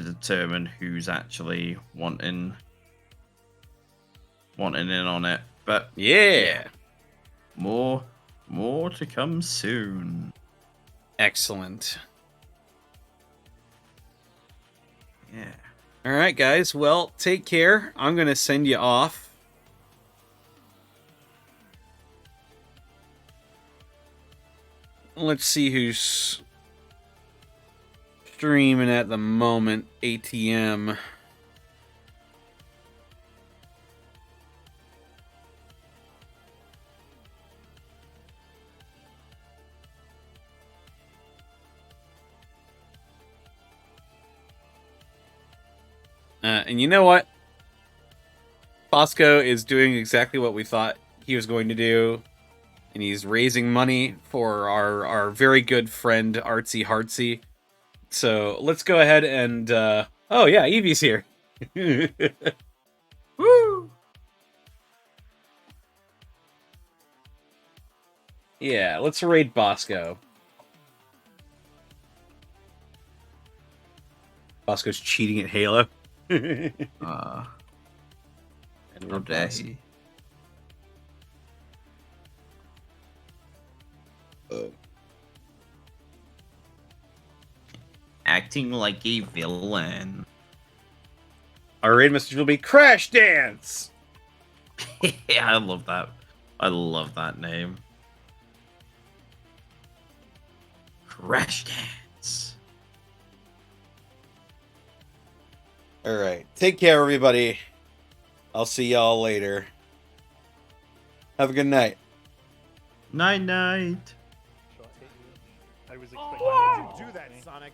determine who's actually wanting in on it. But
Yeah.
more to come soon.
Excellent.
Yeah.
All right, guys. Well, take care. I'm going to send you off. Let's see who's streaming at the moment. ATM. And you know what? Bosco is doing exactly what we thought he was going to do. And he's raising money for our very good friend Artsy Heartsy. So let's go ahead and oh yeah, Evie's here.
Woo!
Yeah, let's raid Bosco. Bosco's cheating at Halo.
How dare he? Acting like a villain.
Our raid message will be Crash Dance.
Yeah, I love that. I love that name. Crash Dance.
All right. Take care, everybody. I'll see y'all later. Have a good night.
Night night.
I was expecting. Why would you do that, Sonic?